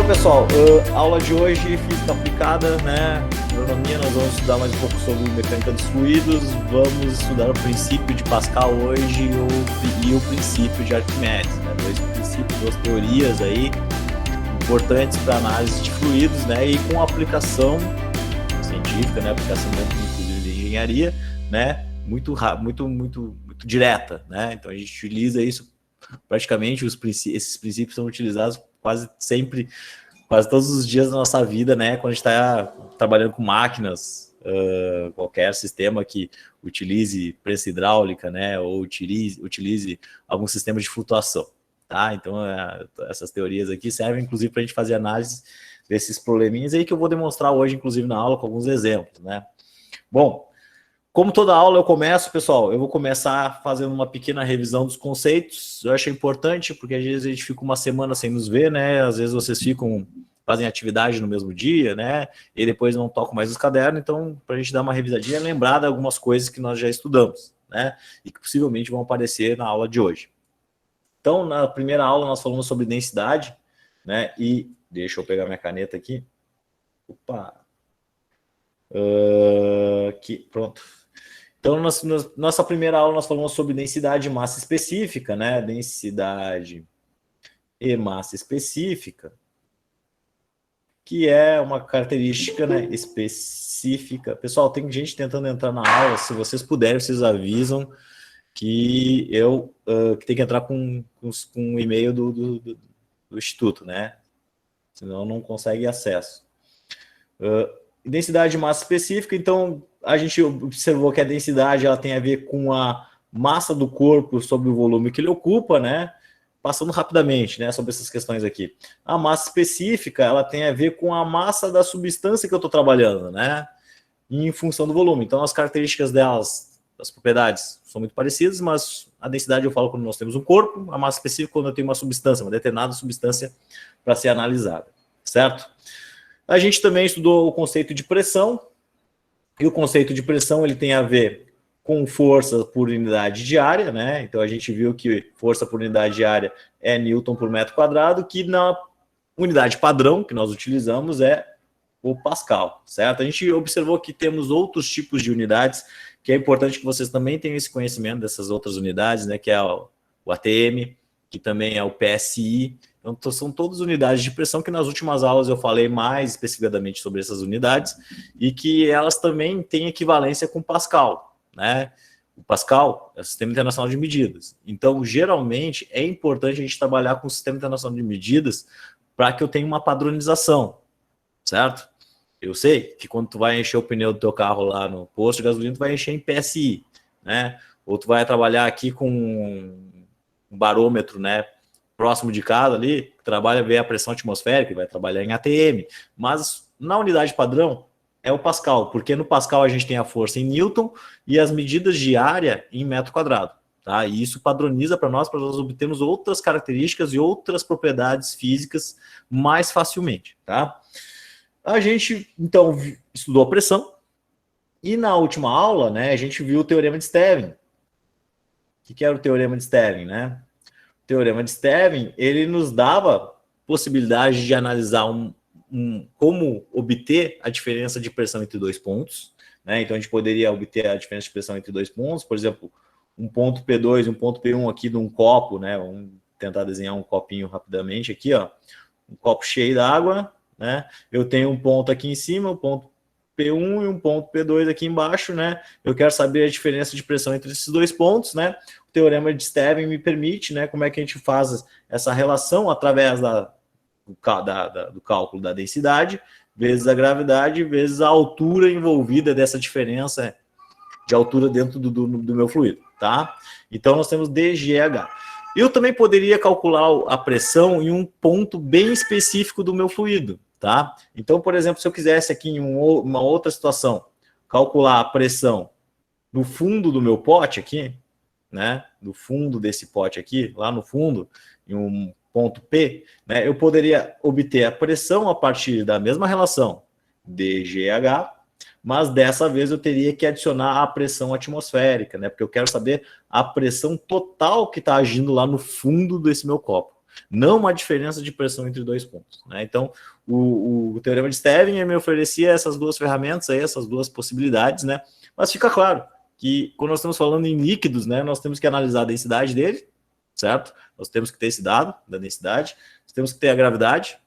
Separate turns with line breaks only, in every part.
Então, pessoal, aula de hoje, física aplicada, né? Agronomia, nós vamos estudar mais um pouco sobre mecânica dos fluidos, vamos estudar o princípio de Pascal hoje e o princípio de Arquimedes, né? Dois princípios, duas teorias aí importantes para análise de fluidos, né? E com aplicação científica, né? Aplicação dentro, inclusive, de engenharia, né? Muito direta, né? Então a gente utiliza isso praticamente, esses princípios são utilizados quase sempre, quase todos os dias da nossa vida, né? Quando a gente está trabalhando com máquinas, qualquer sistema que utilize prensa hidráulica, né? Ou utilize algum sistema de flutuação, tá? Então, essas teorias aqui servem, inclusive, para a gente fazer análise desses probleminhas aí que eu vou demonstrar hoje, inclusive, na aula, com alguns exemplos, né? Bom, como toda aula eu começo, pessoal, eu vou começar fazendo uma pequena revisão dos conceitos. Eu acho importante, porque às vezes a gente fica uma semana sem nos ver, né? Às vezes vocês fazem atividade no mesmo dia, né? E depois não tocam mais os cadernos. Então, para a gente dar uma revisadinha, lembrar de algumas coisas que nós já estudamos, né? E que possivelmente vão aparecer na aula de hoje. Então, na primeira aula nós falamos sobre densidade, né? E deixa eu pegar minha caneta aqui. Opa! Aqui, pronto. Então, nossa primeira aula, nós falamos sobre densidade e massa específica, né? Densidade e massa específica, que é uma característica, né, específica. Pessoal, tem gente tentando entrar na aula. Se vocês puderem, vocês avisam que eu que tenho que entrar com o e-mail do Instituto, né? Senão não consegue acesso. Densidade e massa específica, então a gente observou que a densidade ela tem a ver com a massa do corpo sobre o volume que ele ocupa, né? Passando rapidamente, né, sobre essas questões aqui. A massa específica ela tem a ver com a massa da substância que eu estou trabalhando, né? Em função do volume. Então as características delas, as propriedades, são muito parecidas, mas a densidade eu falo quando nós temos um corpo, a massa específica quando eu tenho uma substância, uma determinada substância para ser analisada, certo? A gente também estudou o conceito de pressão, e o conceito de pressão ele tem a ver com força por unidade de área, né? Então a gente viu que força por unidade de área é Newton por metro quadrado, que na unidade padrão que nós utilizamos é o Pascal, certo? A gente observou que temos outros tipos de unidades, que é importante que vocês também tenham esse conhecimento dessas outras unidades, né? Que é o ATM, que também é o PSI. Então, são todas unidades de pressão que nas últimas aulas eu falei mais especificadamente sobre essas unidades e que elas também têm equivalência com Pascal, né? O Pascal é o Sistema Internacional de Medidas. Então, geralmente, é importante a gente trabalhar com o Sistema Internacional de Medidas para que eu tenha uma padronização, certo? Eu sei que quando tu vai encher o pneu do teu carro lá no posto de gasolina, tu vai encher em PSI, né? Ou tu vai trabalhar aqui com um barômetro, né? Próximo de casa ali, que trabalha ver a pressão atmosférica, vai trabalhar em ATM, mas na unidade padrão é o Pascal, porque no Pascal a gente tem a força em Newton e as medidas de área em metro quadrado, tá? E isso padroniza para nós obtermos outras características e outras propriedades físicas mais facilmente, tá? A gente, então, estudou a pressão e na última aula, né, a gente viu o Teorema de Stirling. O que era o Teorema de Stirling, né? O Teorema de Stirling, ele nos dava possibilidade de analisar como obter a diferença de pressão entre dois pontos, né? Então a gente poderia obter a diferença de pressão entre dois pontos, por exemplo, um ponto P2 e um ponto P1 aqui de um copo, né? Vamos tentar desenhar um copinho rapidamente aqui, ó. Um copo cheio d'água, né? Eu tenho um ponto aqui em cima, um ponto P1 e um ponto P2 aqui embaixo, né? Eu quero saber a diferença de pressão entre esses dois pontos, né? O Teorema de Stirling me permite, né? Como é que a gente faz essa relação através do cálculo da densidade, vezes a gravidade, vezes a altura envolvida dessa diferença de altura dentro do meu fluido, tá? Então nós temos DGH. Eu também poderia calcular a pressão em um ponto bem específico do meu fluido, tá? Então, por exemplo, se eu quisesse aqui em uma outra situação calcular a pressão no fundo do meu pote aqui, né? No fundo desse pote aqui, lá no fundo, em um ponto P, né? Eu poderia obter a pressão a partir da mesma relação DGH, mas dessa vez eu teria que adicionar a pressão atmosférica, né? Porque eu quero saber a pressão total que está agindo lá no fundo desse meu copo. não uma diferença de pressão entre dois pontos, né? Então, o teorema de Stevin me oferecia essas duas ferramentas aí, essas duas possibilidades, né? Mas fica claro que quando nós estamos falando em líquidos, né, nós temos que analisar a densidade dele, certo? Nós temos que ter esse dado da densidade, nós temos que ter a gravidade,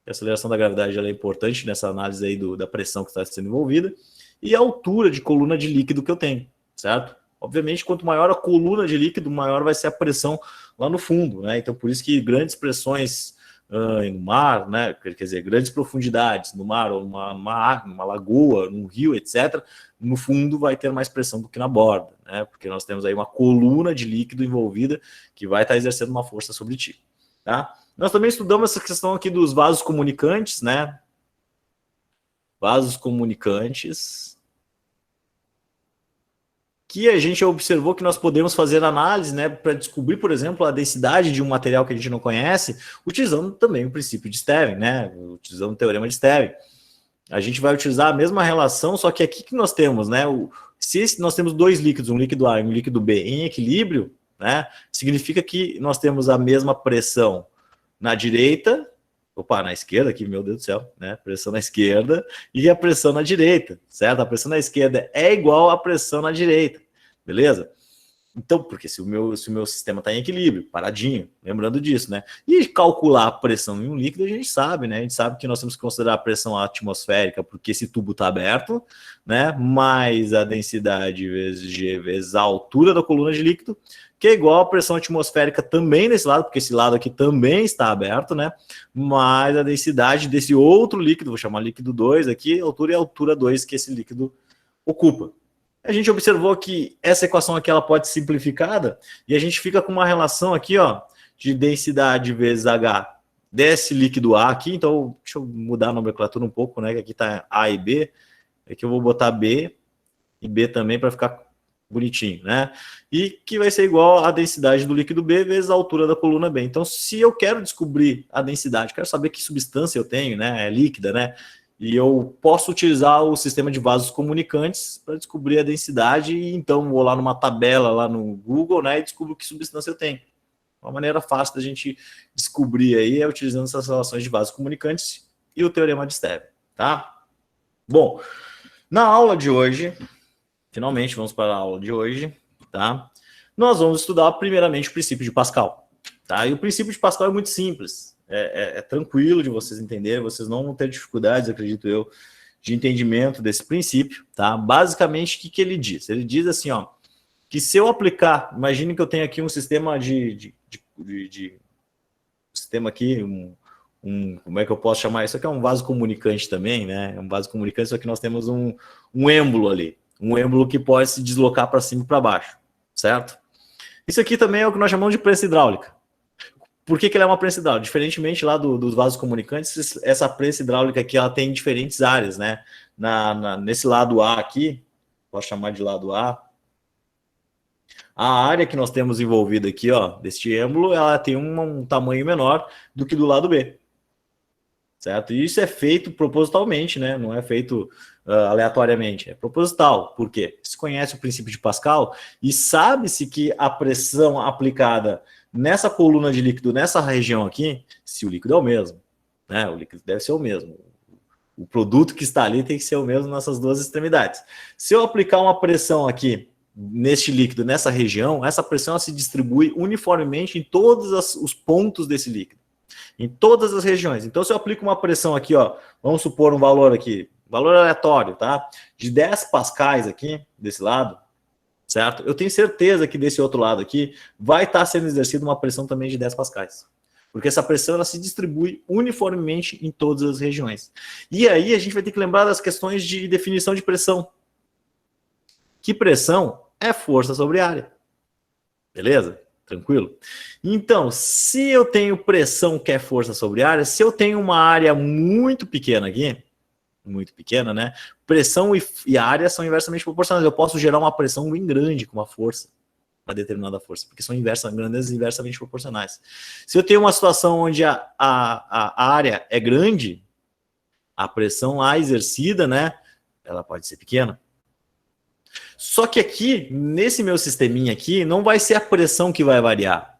a aceleração da gravidade ela é importante nessa análise aí da pressão que está sendo envolvida, e a altura de coluna de líquido que eu tenho, certo? Obviamente, quanto maior a coluna de líquido, maior vai ser a pressão lá no fundo, né? Então, por isso que grandes pressões no mar, né? Quer dizer, grandes profundidades no mar, ou numa lagoa, num rio, etc., no fundo vai ter mais pressão do que na borda, né? Porque nós temos aí uma coluna de líquido envolvida que vai estar exercendo uma força sobre ti, tá? Nós também estudamos essa questão aqui dos vasos comunicantes, né? Vasos comunicantes, que a gente observou que nós podemos fazer análise, né, para descobrir, por exemplo, a densidade de um material que a gente não conhece, utilizando também o princípio de Stevin, né, utilizando o teorema de Stevin. A gente vai utilizar a mesma relação, só que aqui que nós temos, né, se nós temos dois líquidos, um líquido A e um líquido B em equilíbrio, né, significa que nós temos a mesma pressão na direita, na esquerda aqui, meu Deus do céu, né? Pressão na esquerda e a pressão na direita, certo? A pressão na esquerda é igual à pressão na direita, beleza? Então, porque se o meu sistema está em equilíbrio, paradinho, lembrando disso, né? E calcular a pressão em um líquido, a gente sabe, né? A gente sabe que nós temos que considerar a pressão atmosférica, porque esse tubo está aberto, né? Mais a densidade vezes G vezes a altura da coluna de líquido, que é igual à pressão atmosférica também nesse lado, porque esse lado aqui também está aberto, né? Mais a densidade desse outro líquido, vou chamar líquido 2 aqui, altura e altura 2 que esse líquido ocupa. A gente observou que essa equação aqui ela pode ser simplificada e a gente fica com uma relação aqui, ó, de densidade vezes H desse líquido A aqui. Então, deixa eu mudar a nomenclatura um pouco, né? Que aqui está A e B. Aqui eu vou botar B e B também para ficar bonitinho, né? E que vai ser igual a densidade do líquido B vezes a altura da coluna B. Então, se eu quero descobrir a densidade, quero saber que substância eu tenho, né? É líquida, né? E eu posso utilizar o sistema de vasos comunicantes para descobrir a densidade e então vou lá numa tabela lá no Google, né, e descubro que substância eu tenho. Uma maneira fácil da gente descobrir aí é utilizando essas relações de vasos comunicantes e o teorema de Stevin, tá? Bom, na aula de hoje, finalmente vamos para a aula de hoje, tá? Nós vamos estudar primeiramente o princípio de Pascal, tá? E o princípio de Pascal é muito simples. É tranquilo de vocês entenderem, vocês não vão ter dificuldades, acredito eu, de entendimento desse princípio, tá? Basicamente, o que ele diz? Ele diz assim, ó, que se eu aplicar, imagine que eu tenho aqui um sistema sistema aqui, como é que eu posso chamar isso? Aqui é um vaso comunicante também, né? É um vaso comunicante, só que nós temos um êmbolo ali, um êmbolo que pode se deslocar para cima e para baixo, certo? Isso aqui também é o que nós chamamos de prensa hidráulica. Por que ela é uma prensa hidráulica? Diferentemente lá dos vasos comunicantes, essa prensa hidráulica aqui ela tem diferentes áreas, né? Nesse lado A aqui, posso chamar de lado A, a área que nós temos envolvida aqui, ó, deste êmbolo, ela tem um tamanho menor do que do lado B, certo? E isso é feito propositalmente, né? Não é feito aleatoriamente, é proposital. Por quê? Se conhece o princípio de Pascal e sabe-se que a pressão aplicada nessa coluna de líquido, nessa região aqui, se o líquido é o mesmo, né? O líquido deve ser o mesmo. O produto que está ali tem que ser o mesmo nessas duas extremidades. Se eu aplicar uma pressão aqui neste líquido, nessa região, essa pressão se distribui uniformemente em todos os pontos desse líquido, em todas as regiões. Então, se eu aplico uma pressão aqui, ó, vamos supor um valor aqui, valor aleatório, tá? De 10 pascais aqui, desse lado, certo? Eu tenho certeza que desse outro lado aqui vai estar sendo exercida uma pressão também de 10 pascais. Porque essa pressão ela se distribui uniformemente em todas as regiões. E aí a gente vai ter que lembrar das questões de definição de pressão. Que pressão é força sobre área. Beleza? Tranquilo? Então, se eu tenho pressão que é força sobre área, se eu tenho uma área muito pequena aqui, muito pequena, né? Pressão e área são inversamente proporcionais. Eu posso gerar uma pressão bem grande com uma força, uma determinada força, porque são grandezas inversamente proporcionais. Se eu tenho uma situação onde a área é grande, a pressão lá exercida, né? Ela pode ser pequena. Só que aqui, nesse meu sisteminha aqui, não vai ser a pressão que vai variar.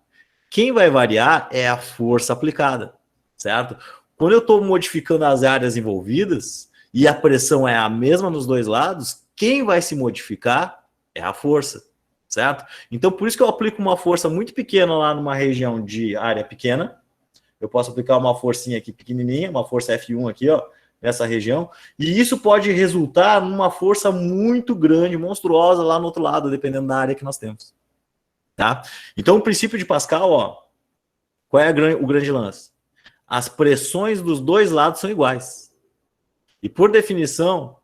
Quem vai variar é a força aplicada, certo? Quando eu estou modificando as áreas envolvidas e a pressão é a mesma nos dois lados, quem vai se modificar é a força, certo? Então, por isso que eu aplico uma força muito pequena lá numa região de área pequena. Eu posso aplicar uma forcinha aqui pequenininha, uma força F1 aqui, ó, nessa região, e isso pode resultar numa força muito grande, monstruosa lá no outro lado, dependendo da área que nós temos. Tá? Então, o princípio de Pascal, ó, qual é o grande lance? As pressões dos dois lados são iguais. E, por definição,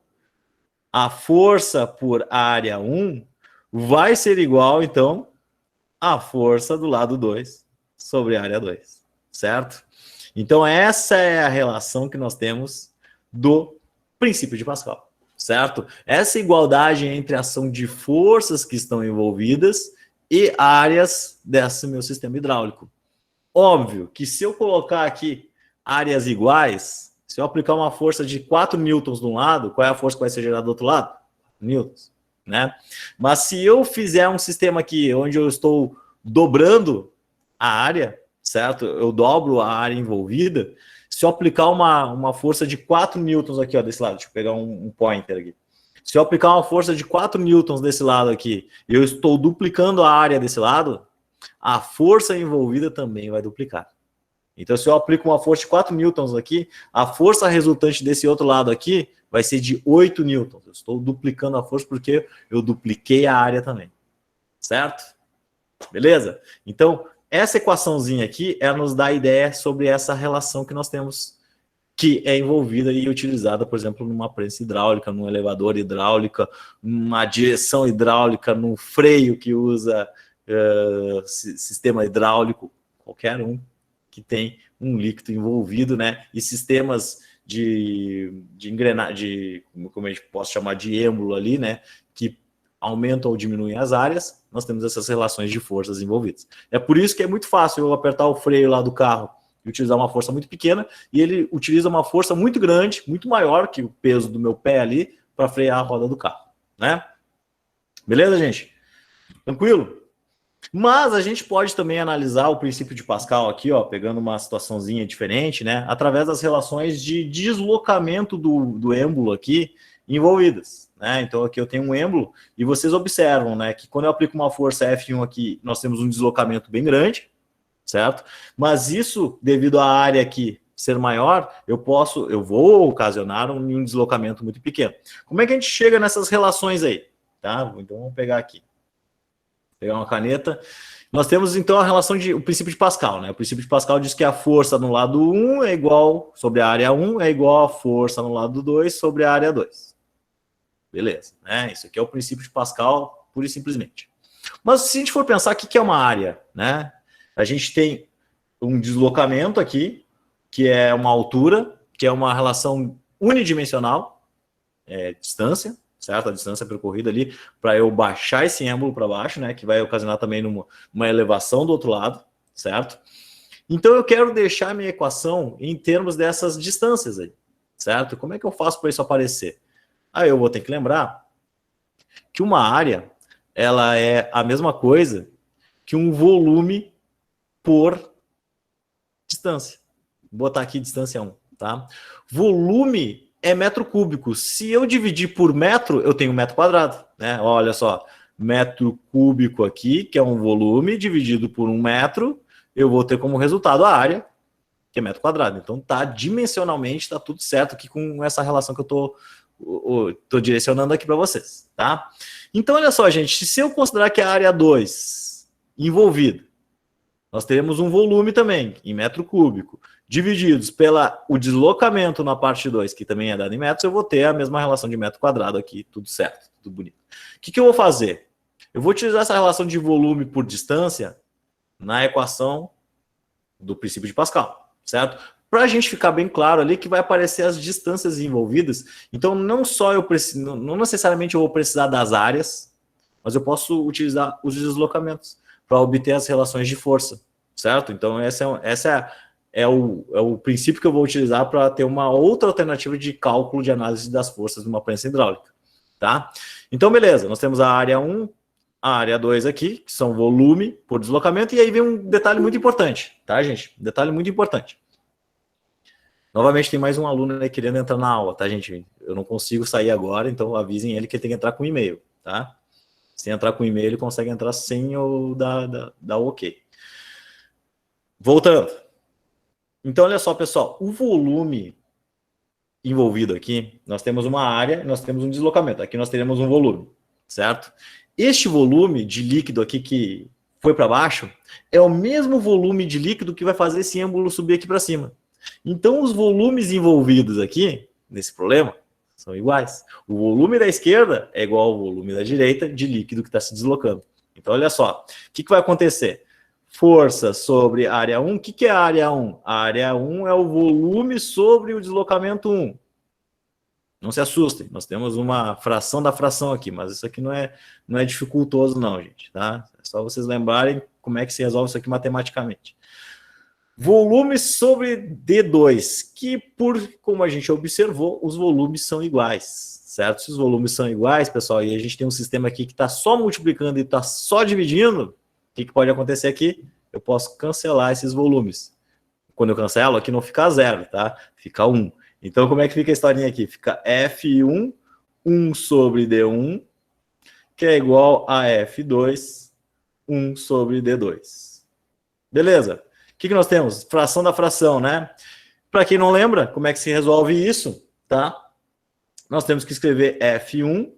a força por área 1 vai ser igual, então, à força do lado 2 sobre a área 2, certo? Então, essa é a relação que nós temos do princípio de Pascal, certo? Essa igualdade entre a ação de forças que estão envolvidas e áreas desse meu sistema hidráulico. Óbvio que se eu colocar aqui áreas iguais, se eu aplicar uma força de 4 newtons de um lado, qual é a força que vai ser gerada do outro lado? Newtons, né? Mas se eu fizer um sistema aqui onde eu estou dobrando a área, certo? Eu dobro a área envolvida. Se eu aplicar uma força de 4 newtons aqui, ó, desse lado, deixa eu pegar um pointer aqui. Se eu aplicar uma força de 4 newtons desse lado aqui, eu estou duplicando a área desse lado, a força envolvida também vai duplicar. Então, se eu aplico uma força de 4 newtons aqui, a força resultante desse outro lado aqui vai ser de 8 newtons. Eu estou duplicando a força porque eu dupliquei a área também. Certo? Beleza? Então, essa equaçãozinha aqui, ela nos dá a ideia sobre essa relação que nós temos, que é envolvida e utilizada, por exemplo, numa prensa hidráulica, num elevador hidráulica, numa direção hidráulica, num freio que usa sistema hidráulico, qualquer um que tem um líquido envolvido, né? E sistemas de engrenagem, como a gente posso chamar de êmbolo ali, né? Que aumentam ou diminuem as áreas, nós temos essas relações de forças envolvidas. É por isso que é muito fácil eu apertar o freio lá do carro e utilizar uma força muito pequena, e ele utiliza uma força muito grande, muito maior que o peso do meu pé ali, para frear a roda do carro, né? Beleza, gente? Tranquilo? Mas a gente pode também analisar o princípio de Pascal aqui, ó, pegando uma situaçãozinha diferente, né? Através das relações de deslocamento do êmbolo aqui envolvidas, né? Então aqui eu tenho um êmbolo e vocês observam, né, que quando eu aplico uma força F1 aqui, nós temos um deslocamento bem grande, certo? Mas isso, devido à área aqui ser maior, eu vou ocasionar um deslocamento muito pequeno. Como é que a gente chega nessas relações aí? Tá? Então vamos pegar aqui. Pegar uma caneta. Nós temos então a relação o princípio de Pascal, né? O princípio de Pascal diz que a força no lado 1 é igual sobre a área 1 é igual a força no lado 2 sobre a área 2. Beleza, né? Isso aqui é o princípio de Pascal, pura e simplesmente. Mas se a gente for pensar, o que é uma área, né? A gente tem um deslocamento aqui, que é uma altura, que é uma relação unidimensional, distância, certo? A distância percorrida ali, para eu baixar esse êmbolo para baixo, né? Que vai ocasionar também uma elevação do outro lado, certo? Então eu quero deixar a minha equação em termos dessas distâncias aí, certo? Como é que eu faço para isso aparecer? Aí eu vou ter que lembrar que uma área, ela é a mesma coisa que um volume por distância. Vou botar aqui distância 1, tá? Volume é metro cúbico. Se eu dividir por metro, eu tenho metro quadrado, né? Olha só, metro cúbico aqui, que é um volume, dividido por 1 metro, eu vou ter como resultado a área, que é metro quadrado. Então, tá dimensionalmente, tá tudo certo aqui com essa relação que eu tô direcionando aqui para vocês, tá? Então, olha só, gente, se eu considerar que a área 2 envolvida, nós teremos um volume também, em metro cúbico, divididos o deslocamento na parte 2, que também é dado em metros, eu vou ter a mesma relação de metro quadrado aqui, tudo certo, tudo bonito. O que eu vou fazer? Eu vou utilizar essa relação de volume por distância na equação do princípio de Pascal, certo? Para a gente ficar bem claro ali que vai aparecer as distâncias envolvidas. Então, não só não necessariamente eu vou precisar das áreas, mas eu posso utilizar os deslocamentos para obter as relações de força, certo? Então, essa é o princípio que eu vou utilizar para ter uma outra alternativa de cálculo de análise das forças de uma prensa hidráulica, tá? Então, beleza, nós temos a área 1, a área 2 aqui, que são volume por deslocamento, e aí vem um detalhe muito importante, tá, gente? Detalhe muito importante. Novamente, tem mais um aluno aí querendo entrar na aula, tá, gente? Eu não consigo sair agora, então avisem ele que ele tem que entrar com e-mail, tá? Se entrar com e-mail, ele consegue entrar sem ou dar ok. Voltando. Então, olha só, pessoal, o volume envolvido aqui, nós temos uma área, nós temos um deslocamento. Aqui nós teremos um volume, certo? Este volume de líquido aqui que foi para baixo é o mesmo volume de líquido que vai fazer esse êmbolo subir aqui para cima. Então, os volumes envolvidos aqui, nesse problema, são iguais. O volume da esquerda é igual ao volume da direita de líquido que está se deslocando. Então, olha só, o que vai acontecer? Força sobre área 1, o que é a área 1? A área 1 é o volume sobre o deslocamento 1. Não se assustem, nós temos uma fração da fração aqui, mas isso aqui não é dificultoso não, gente, tá? É só vocês lembrarem como é que se resolve isso aqui matematicamente. Volume sobre D2, que como a gente observou, os volumes são iguais, certo? Se os volumes são iguais, pessoal, e a gente tem um sistema aqui que está só multiplicando e está só dividindo, o que pode acontecer aqui? Eu posso cancelar esses volumes. Quando eu cancelo, aqui não fica 0, tá? Fica 1. Então, como é que fica a historinha aqui? Fica F1, 1 sobre D1, que é igual a F2, 1 sobre D2. Beleza? O que nós temos? Fração da fração, né? Para quem não lembra, como é que se resolve isso, tá? Nós temos que escrever F1,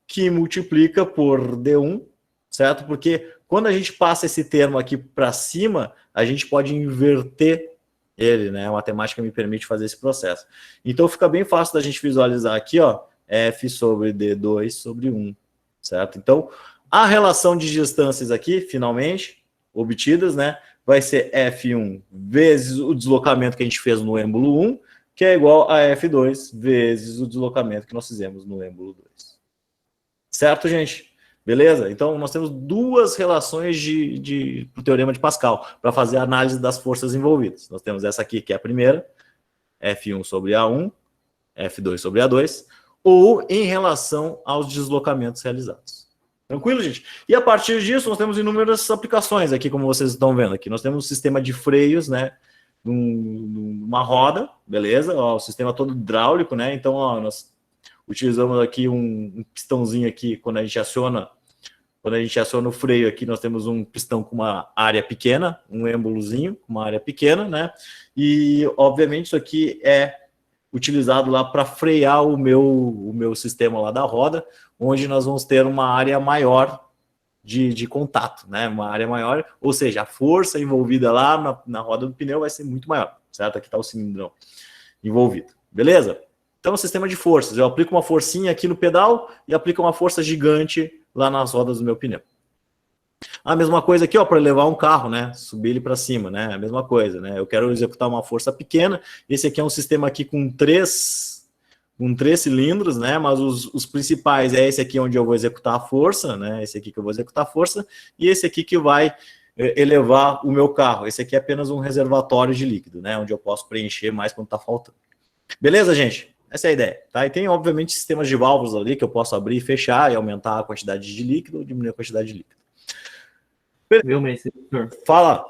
que multiplica por D1, certo? Porque quando a gente passa esse termo aqui para cima, a gente pode inverter ele, né? A matemática me permite fazer esse processo. Então fica bem fácil da gente visualizar aqui, ó, F sobre D2 sobre 1, certo? Então, a relação de distâncias aqui, finalmente, obtidas, né? Vai ser F1 vezes o deslocamento que a gente fez no êmbolo 1, que é igual a F2 vezes o deslocamento que nós fizemos no êmbolo 2. Certo, gente? Beleza? Então, nós temos duas relações pro teorema de Pascal, para fazer a análise das forças envolvidas. Nós temos essa aqui, que é a primeira, F1 sobre A1, F2 sobre A2, ou em relação aos deslocamentos realizados. Tranquilo, gente? E a partir disso, nós temos inúmeras aplicações aqui, como vocês estão vendo aqui. Nós temos um sistema de freios, né? Numa roda, beleza? Ó, o sistema todo hidráulico, né? Então, ó, nós utilizamos aqui um pistãozinho aqui, quando a gente aciona o freio aqui, nós temos um pistão com uma área pequena, um êmbolozinho com uma área pequena, né? E, obviamente, isso aqui é utilizado lá para frear o meu sistema lá da roda, onde nós vamos ter uma área maior de contato, né? Uma área maior, ou seja, a força envolvida lá na roda do pneu vai ser muito maior, certo? Aqui está o cilindrão envolvido, beleza? Então, o sistema de forças, eu aplico uma forcinha aqui no pedal e aplico uma força gigante lá nas rodas do meu pneu. A mesma coisa aqui, ó, para levar um carro, né? Subir ele para cima, né? A mesma coisa, né? Eu quero executar uma força pequena. Esse aqui é um sistema aqui com três cilindros, né? Mas os principais é esse aqui onde eu vou executar a força, né? Esse aqui que eu vou executar a força e esse aqui que vai elevar o meu carro. Esse aqui é apenas um reservatório de líquido, né? Onde eu posso preencher mais quando está faltando. Beleza, gente? Essa é a ideia, tá? E tem, obviamente, sistemas de válvulas ali que eu posso abrir e fechar e aumentar a quantidade de líquido ou diminuir a quantidade de líquido.
Viu, mas
fala.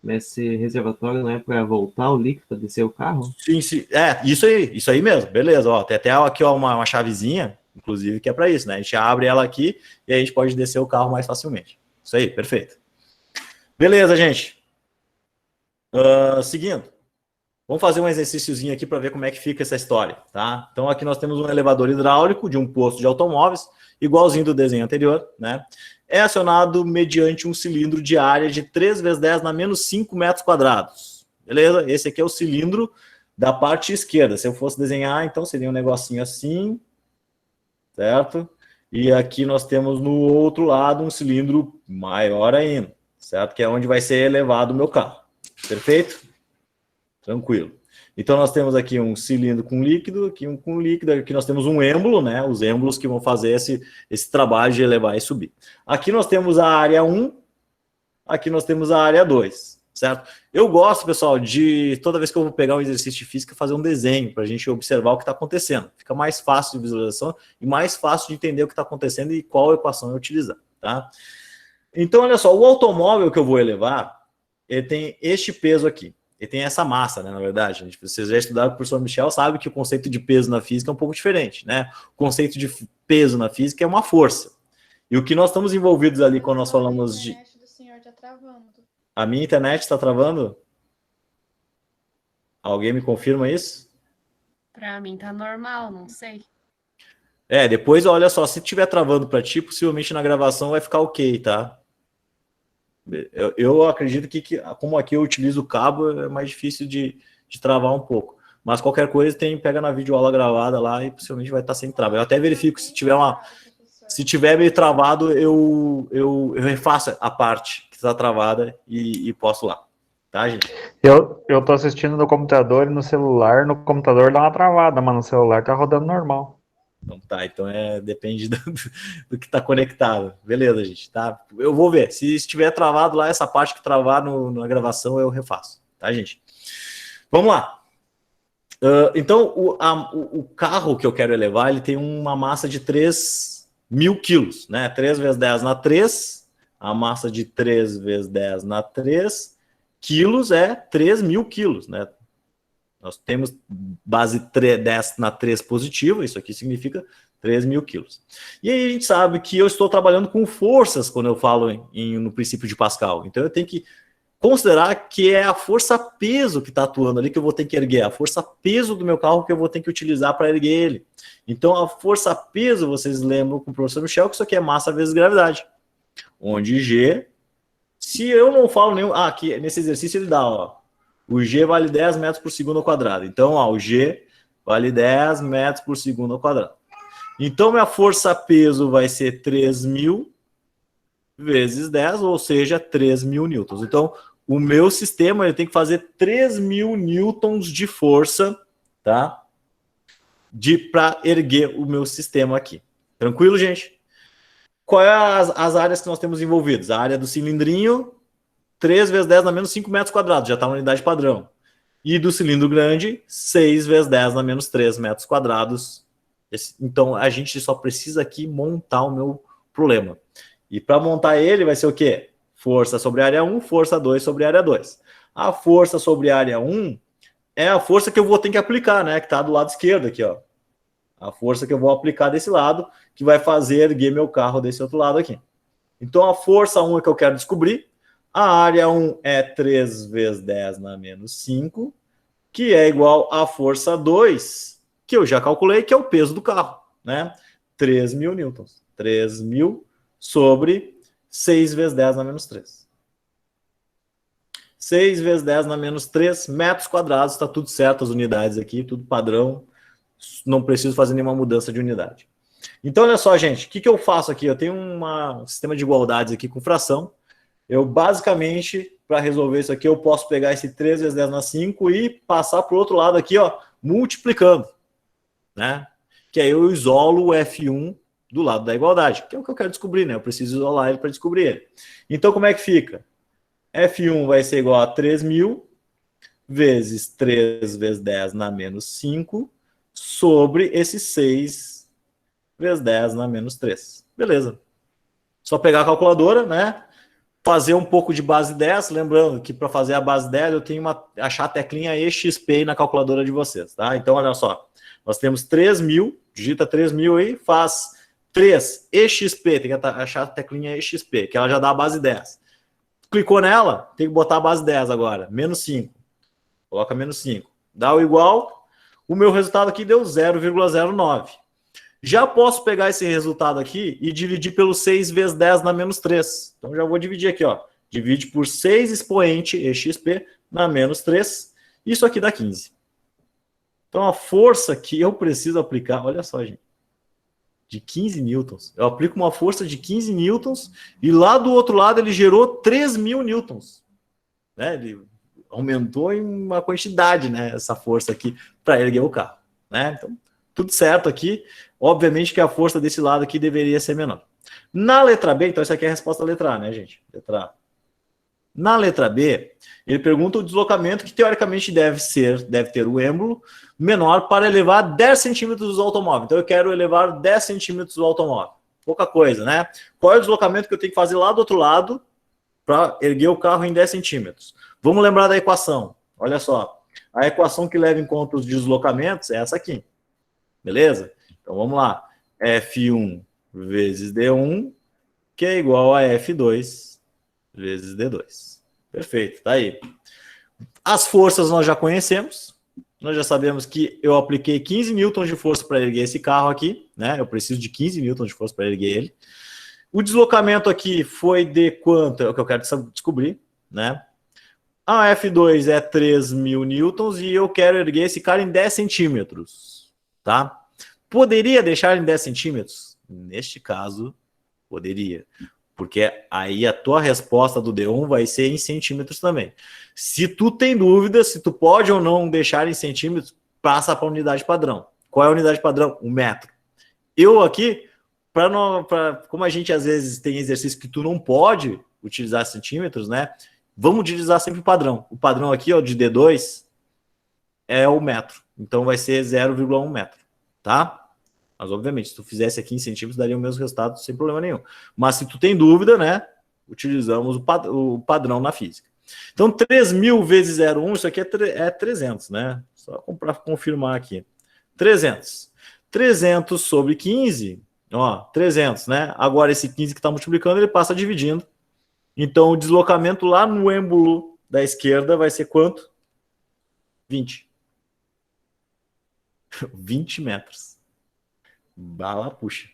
Esse reservatório não é para voltar o líquido para descer o carro?
Sim, sim. É, isso aí mesmo. Beleza, ó. Tem até aqui ó, uma chavezinha, inclusive, que é para isso, né? A gente abre ela aqui e a gente pode descer o carro mais facilmente. Isso aí, perfeito. Beleza, gente. Seguindo. Vamos fazer um exercíciozinho aqui para ver como é que fica essa história, tá? Então, aqui nós temos um elevador hidráulico de um posto de automóveis, igualzinho do desenho anterior, né? É acionado mediante um cilindro de área de 3 vezes 10 na menos 5 metros quadrados. Beleza? Esse aqui é o cilindro da parte esquerda. Se eu fosse desenhar, então seria um negocinho assim, certo? E aqui nós temos no outro lado um cilindro maior ainda, certo? Que é onde vai ser elevado o meu carro. Perfeito? Tranquilo. Então, nós temos aqui um cilindro com líquido, aqui um com líquido, aqui nós temos um êmbolo, né? Os êmbolos que vão fazer esse trabalho de elevar e subir. Aqui nós temos a área 1, aqui nós temos a área 2, certo? Eu gosto, pessoal, de toda vez que eu vou pegar um exercício de física, fazer um desenho para a gente observar o que está acontecendo. Fica mais fácil de visualização e mais fácil de entender o que está acontecendo e qual equação eu utilizar. tá? Então, olha só, o automóvel que eu vou elevar, ele tem este peso aqui. Ele tem essa massa, né, na verdade. Vocês já estudaram com o professor Michel, sabe que o conceito de peso na física é um pouco diferente, né? O conceito de peso na física é uma força. E o que nós estamos envolvidos ali quando nós falamos de...
A internet do senhor tá travando.
A minha internet está travando? Alguém me confirma isso?
Pra mim tá normal, não sei.
Depois, olha só, se tiver travando para ti, possivelmente na gravação vai ficar ok, tá? Eu acredito que como aqui eu utilizo o cabo, é mais difícil de travar um pouco. Mas qualquer coisa pega na videoaula gravada lá e possivelmente vai estar sem trava. Eu até verifico se tiver meio travado, eu refaço a parte que está travada e posto lá. Tá, gente?
Eu tô assistindo no computador e no celular. No computador dá uma travada, mas no celular tá rodando normal.
Então tá, depende do que está conectado. Beleza, gente, tá? Eu vou ver. Se estiver travado lá, essa parte que travar na gravação, eu refaço. Tá, gente? Vamos lá. Então, o carro que eu quero elevar, ele tem uma massa de 3.000 quilos, né? 3 vezes 10 na 3, a massa de 3 vezes 10 na 3, quilos é 3.000 quilos, né? Nós temos base 10 na 3 positiva, isso aqui significa 3.000 quilos. E aí a gente sabe que eu estou trabalhando com forças quando eu falo no princípio de Pascal. Então eu tenho que considerar que é a força-peso que está atuando ali que eu vou ter que erguer, a força-peso do meu carro que eu vou ter que utilizar para erguer ele. Então a força-peso, vocês lembram com o professor Michel, que isso aqui é massa vezes gravidade. Onde G, se eu não falo nenhum... aqui nesse exercício ele dá, ó. O G vale 10 metros por segundo ao quadrado. Então, o G vale 10 metros por segundo ao quadrado. Então, minha força-peso vai ser 3.000 vezes 10, ou seja, 3.000 newtons. Então, o meu sistema ele tem que fazer 3.000 newtons de força, tá? Para erguer o meu sistema aqui. Tranquilo, gente? Qual é as áreas que nós temos envolvidas? A área do cilindrinho, 3 vezes 10 na menos 5 metros quadrados, já está na unidade padrão. E do cilindro grande, 6 vezes 10 na menos 3 metros quadrados. Então, a gente só precisa aqui montar o meu problema. E para montar ele, vai ser o quê? Força sobre área 1, força 2 sobre área 2. A força sobre área 1 é a força que eu vou ter que aplicar, né? Que está do lado esquerdo aqui, ó. A força que eu vou aplicar desse lado, que vai fazer erguer meu carro desse outro lado aqui. Então, a força 1 é que eu quero descobrir. A área 1 é 3 vezes 10 na menos 5, que é igual à força 2, que eu já calculei, que é o peso do carro, né? 3.000 newtons. 3.000 sobre 6 vezes 10 na menos 3. 6 vezes 10 na menos 3 metros quadrados, está tudo certo, as unidades aqui, tudo padrão, não preciso fazer nenhuma mudança de unidade. Então, olha só, gente, o que eu faço aqui? Eu tenho um sistema de igualdades aqui com fração. Eu, basicamente, para resolver isso aqui, eu posso pegar esse 3 vezes 10 na 5 e passar para o outro lado aqui, ó, multiplicando, né? Que aí eu isolo o F1 do lado da igualdade, que é o que eu quero descobrir, né? Eu preciso isolar ele para descobrir ele. Então, como é que fica? F1 vai ser igual a 3.000 vezes 3 vezes 10 na menos 5 sobre esse 6 vezes 10 na menos 3. Beleza. Só pegar a calculadora, né? Fazer um pouco de base 10, lembrando que para fazer a base 10 eu tenho achar a teclinha EXP aí na calculadora de vocês, tá? Então, olha só, nós temos 3.000, digita 3.000 aí, faz 3 EXP, tem que achar a teclinha EXP, que ela já dá a base 10. Clicou nela, tem que botar a base 10 agora, menos 5. Coloca menos 5. Dá o igual, o meu resultado aqui deu 0,09. Já posso pegar esse resultado aqui e dividir pelo 6 vezes 10 na menos 3. Então, já vou dividir aqui, ó. Divide por 6 expoente EXP na menos 3. Isso aqui dá 15. Então, a força que eu preciso aplicar, olha só, gente, de 15 newtons. Eu aplico uma força de 15 newtons e lá do outro lado ele gerou 3.000 newtons. Né? Ele aumentou em uma quantidade, né, essa força aqui para erguer o carro. Né? Então, tudo certo aqui. Obviamente que a força desse lado aqui deveria ser menor. Na letra B, então essa aqui é a resposta da letra A, né, gente? Letra A. Na letra B, ele pergunta o deslocamento que teoricamente deve ter o êmbolo menor para elevar 10 centímetros do automóvel. Então eu quero elevar 10 centímetros do automóvel. pouca coisa, né? Qual é o deslocamento que eu tenho que fazer lá do outro lado para erguer o carro em 10 centímetros? Vamos lembrar da equação. Olha só, a equação que leva em conta os deslocamentos é essa aqui, beleza? Então vamos lá, F1 vezes D1, que é igual a F2 vezes D2. Perfeito, tá aí. As forças nós já conhecemos, nós já sabemos que eu apliquei 15 newtons de força para erguer esse carro aqui, né? Eu preciso de 15 newtons de força para erguer ele. O deslocamento aqui foi de quanto? É o que eu quero descobrir, né? A F2 é 3.000 newtons e eu quero erguer esse cara em 10 centímetros, tá? Poderia deixar em 10 centímetros? Neste caso, poderia. Porque aí a tua resposta do D1 vai ser em centímetros também. Se tu tem dúvida, se tu pode ou não deixar em centímetros, passa para a unidade padrão. Qual é a unidade padrão? 1 metro. Eu aqui, como a gente às vezes tem exercício que tu não pode utilizar centímetros, né? Vamos utilizar sempre o padrão. O padrão aqui, ó, de D2 é o metro. Então vai ser 0,1 metro, tá? Mas, obviamente, se tu fizesse aqui em centímetros, daria o mesmo resultado sem problema nenhum. Mas se tu tem dúvida, né, utilizamos o padrão na física. Então, 3.000 vezes 0,1, isso aqui é 300, né? Só para confirmar aqui. 300. 300 sobre 15, ó, 300, né? Agora, esse 15 que está multiplicando, ele passa dividindo. Então, o deslocamento lá no êmbolo da esquerda vai ser quanto? 20. 20 metros. Bala puxa.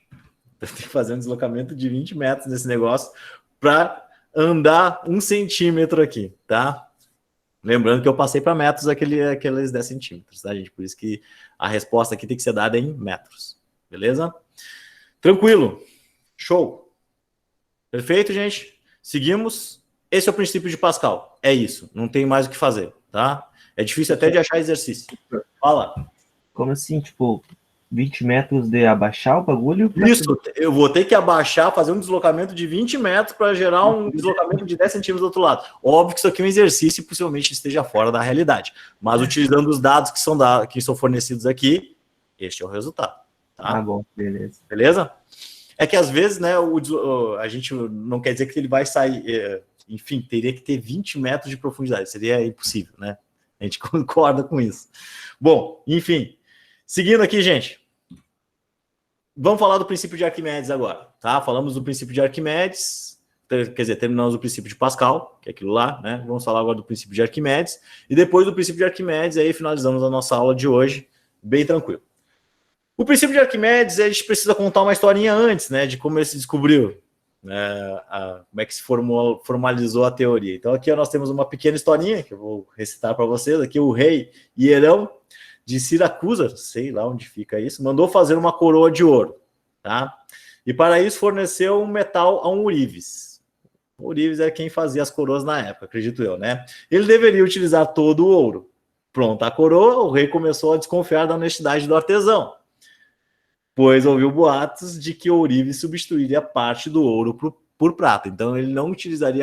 Eu tenho que fazer um deslocamento de 20 metros nesse negócio para andar 1 centímetro aqui, tá? Lembrando que eu passei para metros aqueles 10 centímetros, tá, gente? Por isso que a resposta aqui tem que ser dada em metros. Beleza? Tranquilo. Show. Perfeito, gente? Seguimos. Esse é o princípio de Pascal. É isso. Não tem mais o que fazer, tá? É difícil até de achar exercício. Fala.
Como assim, tipo, 20 metros de abaixar o bagulho?
Isso, eu vou ter que abaixar, fazer um deslocamento de 20 metros para gerar um deslocamento de 10 centímetros do outro lado. Óbvio que isso aqui é um exercício e possivelmente esteja fora da realidade. Mas utilizando os dados que são fornecidos aqui, este é o resultado. Tá?
Ah, bom, beleza.
Beleza? É que às vezes, né, a gente não quer dizer que ele vai sair, enfim, teria que ter 20 metros de profundidade, seria impossível, né? A gente concorda com isso. Bom, enfim, seguindo aqui, gente, vamos falar do princípio de Arquimedes agora, tá? Falamos do princípio de Arquimedes, quer dizer, terminamos o princípio de Pascal, que é aquilo lá, né? Vamos falar agora do princípio de Arquimedes, e depois do princípio de Arquimedes, aí finalizamos a nossa aula de hoje, bem tranquilo. O princípio de Arquimedes, a gente precisa contar uma historinha antes, né, de como ele se descobriu, como é que se formalizou a teoria. Então aqui nós temos uma pequena historinha, que eu vou recitar para vocês, aqui o rei Hierão de Siracusa, sei lá onde fica isso, mandou fazer uma coroa de ouro, tá? E para isso forneceu um metal a um ourives. O ourives é quem fazia as coroas na época, acredito eu, né? Ele deveria utilizar todo o ouro. Pronto, a coroa, o rei começou a desconfiar da honestidade do artesão, pois ouviu boatos de que o ourives substituiria parte do ouro por prata. Então ele não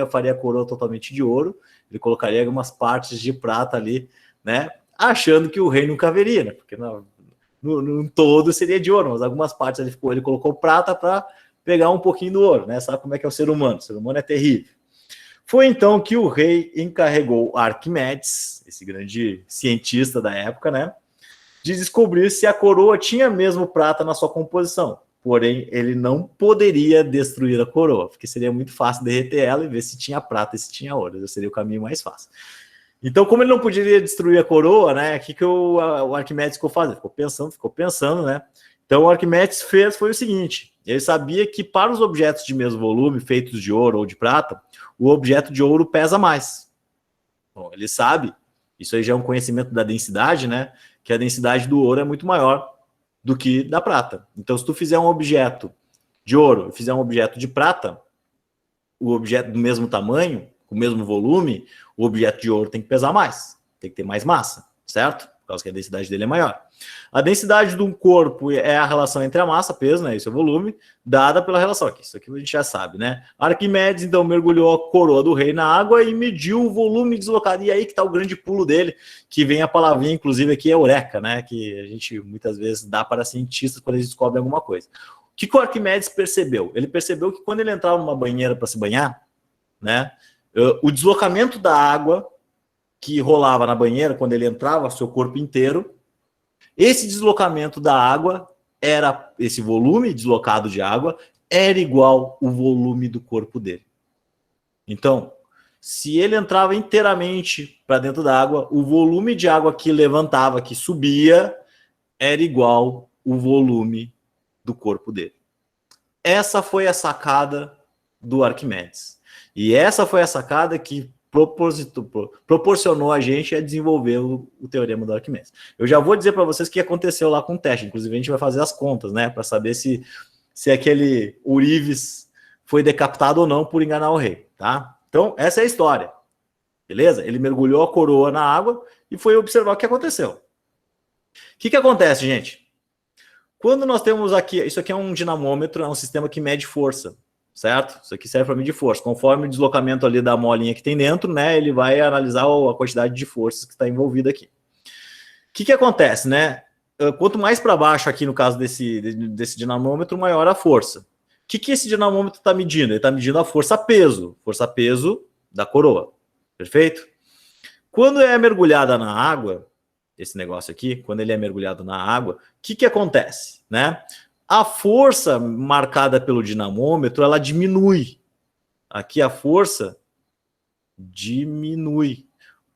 faria a coroa totalmente de ouro, ele colocaria algumas partes de prata ali, né? Achando que o rei nunca veria, né? Porque no todo seria de ouro, mas algumas partes ele colocou prata para pegar um pouquinho do ouro, né? Sabe como é que é o ser humano? O ser humano é terrível. Foi então que o rei encarregou Arquimedes, esse grande cientista da época, né, de descobrir se a coroa tinha mesmo prata na sua composição. Porém, ele não poderia destruir a coroa, porque seria muito fácil derreter ela e ver se tinha prata e se tinha ouro. Esse seria o caminho mais fácil. Então, como ele não poderia destruir a coroa, né, o que o Arquimedes ficou fazendo? Ficou pensando, né? Então, o Arquimedes foi o seguinte: ele sabia que para os objetos de mesmo volume, feitos de ouro ou de prata, o objeto de ouro pesa mais. Bom, ele sabe, isso aí já é um conhecimento da densidade, né? Que a densidade do ouro é muito maior do que da prata. Então, se tu fizer um objeto de ouro e fizer um objeto de prata, o objeto do mesmo tamanho, com o mesmo volume, o objeto de ouro tem que pesar mais, tem que ter mais massa, certo? Por causa que a densidade dele é maior. A densidade de um corpo é a relação entre a massa, peso, né, e o volume, dada pela relação aqui. Isso aqui a gente já sabe, né? Arquimedes, então, mergulhou a coroa do rei na água e mediu o volume deslocado. E aí que está o grande pulo dele, que vem a palavrinha, inclusive, aqui, eureka, né? Que a gente muitas vezes dá para cientistas quando eles descobrem alguma coisa. que o Arquimedes percebeu? Ele percebeu que quando ele entrava numa banheira para se banhar, né, o deslocamento da água que rolava na banheira, quando ele entrava, seu corpo inteiro, esse deslocamento da água era, esse volume deslocado de água, era igual o volume do corpo dele. Então, se ele entrava inteiramente para dentro da água, o volume de água que levantava, que subia, era igual o volume do corpo dele. Essa foi a sacada do Arquimedes. E essa foi a sacada que proporcionou a gente a desenvolver o teorema do Arquimedes. Eu já vou dizer para vocês o que aconteceu lá com o teste. Inclusive, a gente vai fazer as contas, né? Para saber se aquele Urives foi decapitado ou não por enganar o rei, tá? Então, essa é a história. Beleza? Ele mergulhou a coroa na água e foi observar o que aconteceu. O que acontece, gente? Quando nós temos aqui, isso aqui é um dinamômetro, é um sistema que mede força, certo? Isso aqui serve para medir força. Conforme o deslocamento ali da molinha que tem dentro, né, ele vai analisar a quantidade de forças que está envolvida aqui. O que acontece, né? Quanto mais para baixo aqui, no caso desse dinamômetro, maior a força. O que esse dinamômetro está medindo? Ele está medindo a força-peso da coroa, perfeito? Quando é mergulhada na água, esse negócio aqui, quando ele é mergulhado na água, o que acontece, né? A força marcada pelo dinamômetro, ela diminui. Aqui a força diminui.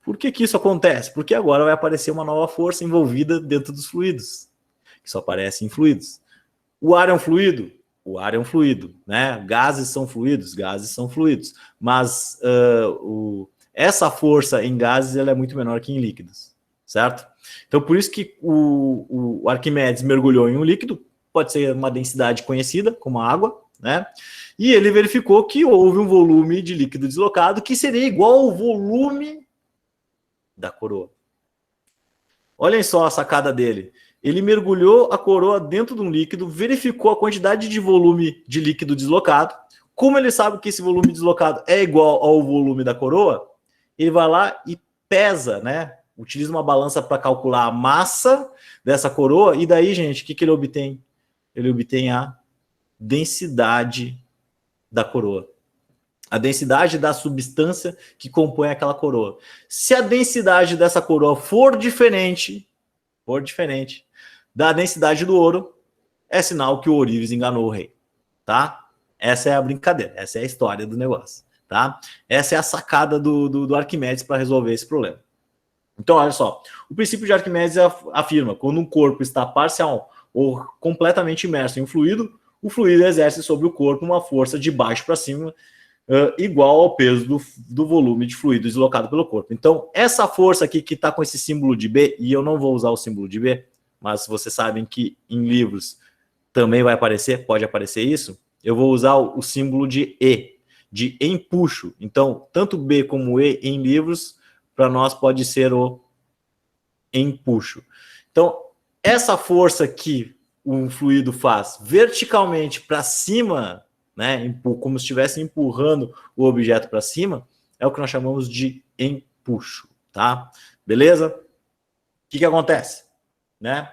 Por que isso acontece? Porque agora vai aparecer uma nova força envolvida dentro dos fluidos, que só aparece em fluidos. O ar é um fluido? O ar é um fluido, né? Gases são fluidos? Gases são fluidos. Mas essa força em gases ela é muito menor que em líquidos, certo? Então, por isso que o Arquimedes mergulhou em um líquido, pode ser uma densidade conhecida, como a água, né? E ele verificou que houve um volume de líquido deslocado que seria igual ao volume da coroa. Olhem só a sacada dele. Ele mergulhou a coroa dentro de um líquido, verificou a quantidade de volume de líquido deslocado. Como ele sabe que esse volume deslocado é igual ao volume da coroa, ele vai lá e pesa, né? Utiliza uma balança para calcular a massa dessa coroa. E daí, gente, o que ele obtém? Ele obtém a densidade da coroa. A densidade da substância que compõe aquela coroa. Se a densidade dessa coroa for diferente da densidade do ouro, é sinal que o Ourives enganou o rei, tá? Essa é a brincadeira, essa é a história do negócio, tá? Essa é a sacada do Arquimedes para resolver esse problema. Então, olha só, o princípio de Arquimedes afirma que quando um corpo está parcial ou completamente imerso em um fluido, o fluido exerce sobre o corpo uma força de baixo para cima, igual ao peso do volume de fluido deslocado pelo corpo. Então, essa força aqui que está com esse símbolo de B, e eu não vou usar o símbolo de B, mas vocês sabem que em livros também vai aparecer, pode aparecer isso, eu vou usar o símbolo de E, de empuxo. Então, tanto B como E em livros, para nós pode ser o empuxo. Então, essa força que um fluido faz verticalmente para cima, né, como se estivesse empurrando o objeto para cima, é o que nós chamamos de empuxo, tá? Beleza? O que acontece? Né?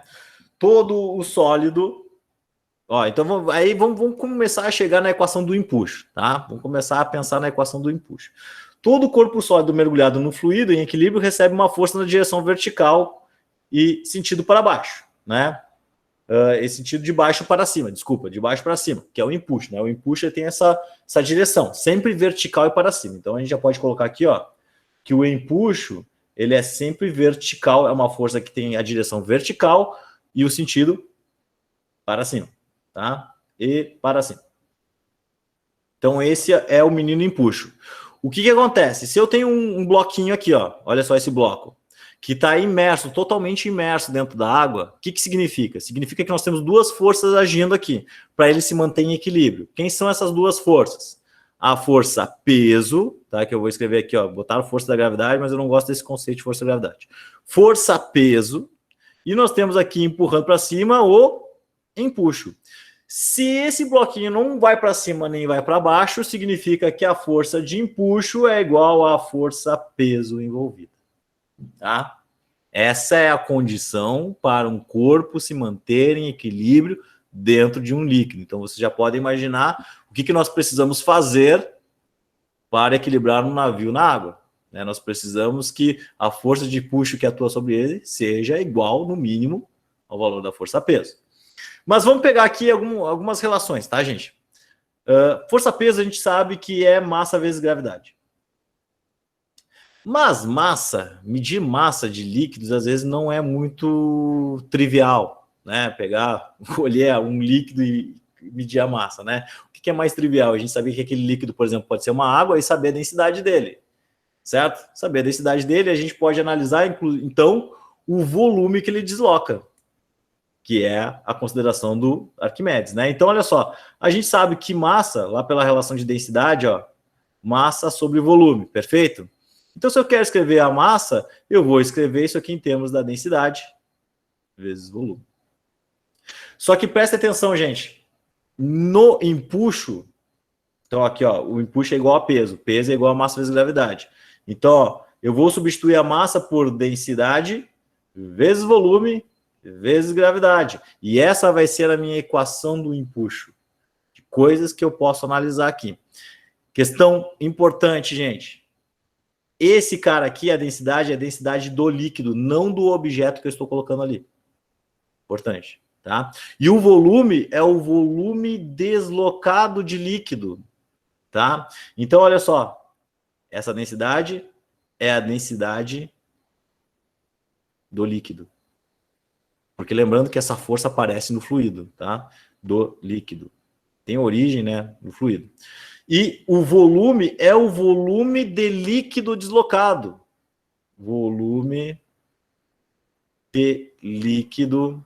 Todo o sólido... então vamos começar a chegar na equação do empuxo, tá? Vamos começar a pensar na equação do empuxo. Todo corpo sólido mergulhado no fluido em equilíbrio recebe uma força na direção vertical e sentido para baixo, né? Esse sentido de baixo para cima, de baixo para cima, que é o empuxo, né? O empuxo tem essa direção, sempre vertical e para cima. Então a gente já pode colocar aqui, que o empuxo, ele é sempre vertical, é uma força que tem a direção vertical e o sentido para cima, tá? E para cima. Então esse é o menino empuxo. O que acontece? Se eu tenho um bloquinho aqui, olha só esse bloco, que está imerso, totalmente imerso dentro da água, o que significa? Significa que nós temos duas forças agindo aqui, para ele se manter em equilíbrio. Quem são essas duas forças? A força peso, tá? Que eu vou escrever aqui, botar a força da gravidade, mas eu não gosto desse conceito de força da gravidade. Força peso, e nós temos aqui empurrando para cima o empuxo. Se esse bloquinho não vai para cima nem vai para baixo, significa que a força de empuxo é igual à força peso envolvida. Tá? Essa é a condição para um corpo se manter em equilíbrio dentro de um líquido. Então, você já pode imaginar o que nós precisamos fazer para equilibrar um navio na água. Né? Nós precisamos que a força de puxo que atua sobre ele seja igual, no mínimo, ao valor da força-peso. Mas vamos pegar aqui algumas relações, tá, gente? Força-peso a gente sabe que é massa vezes gravidade. Mas medir massa de líquidos às vezes não é muito trivial, né? Colher um líquido e medir a massa, né? O que é mais trivial? A gente saber que aquele líquido, por exemplo, pode ser uma água e saber a densidade dele, certo? Saber a densidade dele, a gente pode analisar, então, o volume que ele desloca, que é a consideração do Arquimedes, né? Então, olha só, a gente sabe que massa, lá pela relação de densidade, ó, massa sobre volume, perfeito? Então, se eu quero escrever a massa, eu vou escrever isso aqui em termos da densidade vezes volume. Só que presta atenção, gente. No empuxo, então aqui, ó, o empuxo é igual a peso. Peso é igual a massa vezes gravidade. Então, ó, eu vou substituir a massa por densidade vezes volume vezes gravidade. E essa vai ser a minha equação do empuxo. Coisas que eu posso analisar aqui. Questão importante, gente. Esse cara aqui, a densidade, é a densidade do líquido, não do objeto que eu estou colocando ali. Importante, tá? E o volume é o volume deslocado de líquido, tá? Então, olha só. Essa densidade é a densidade do líquido. Porque lembrando que essa força aparece no fluido, tá? Do líquido. Tem origem, né, no fluido. E o volume é o volume de líquido deslocado. Volume de líquido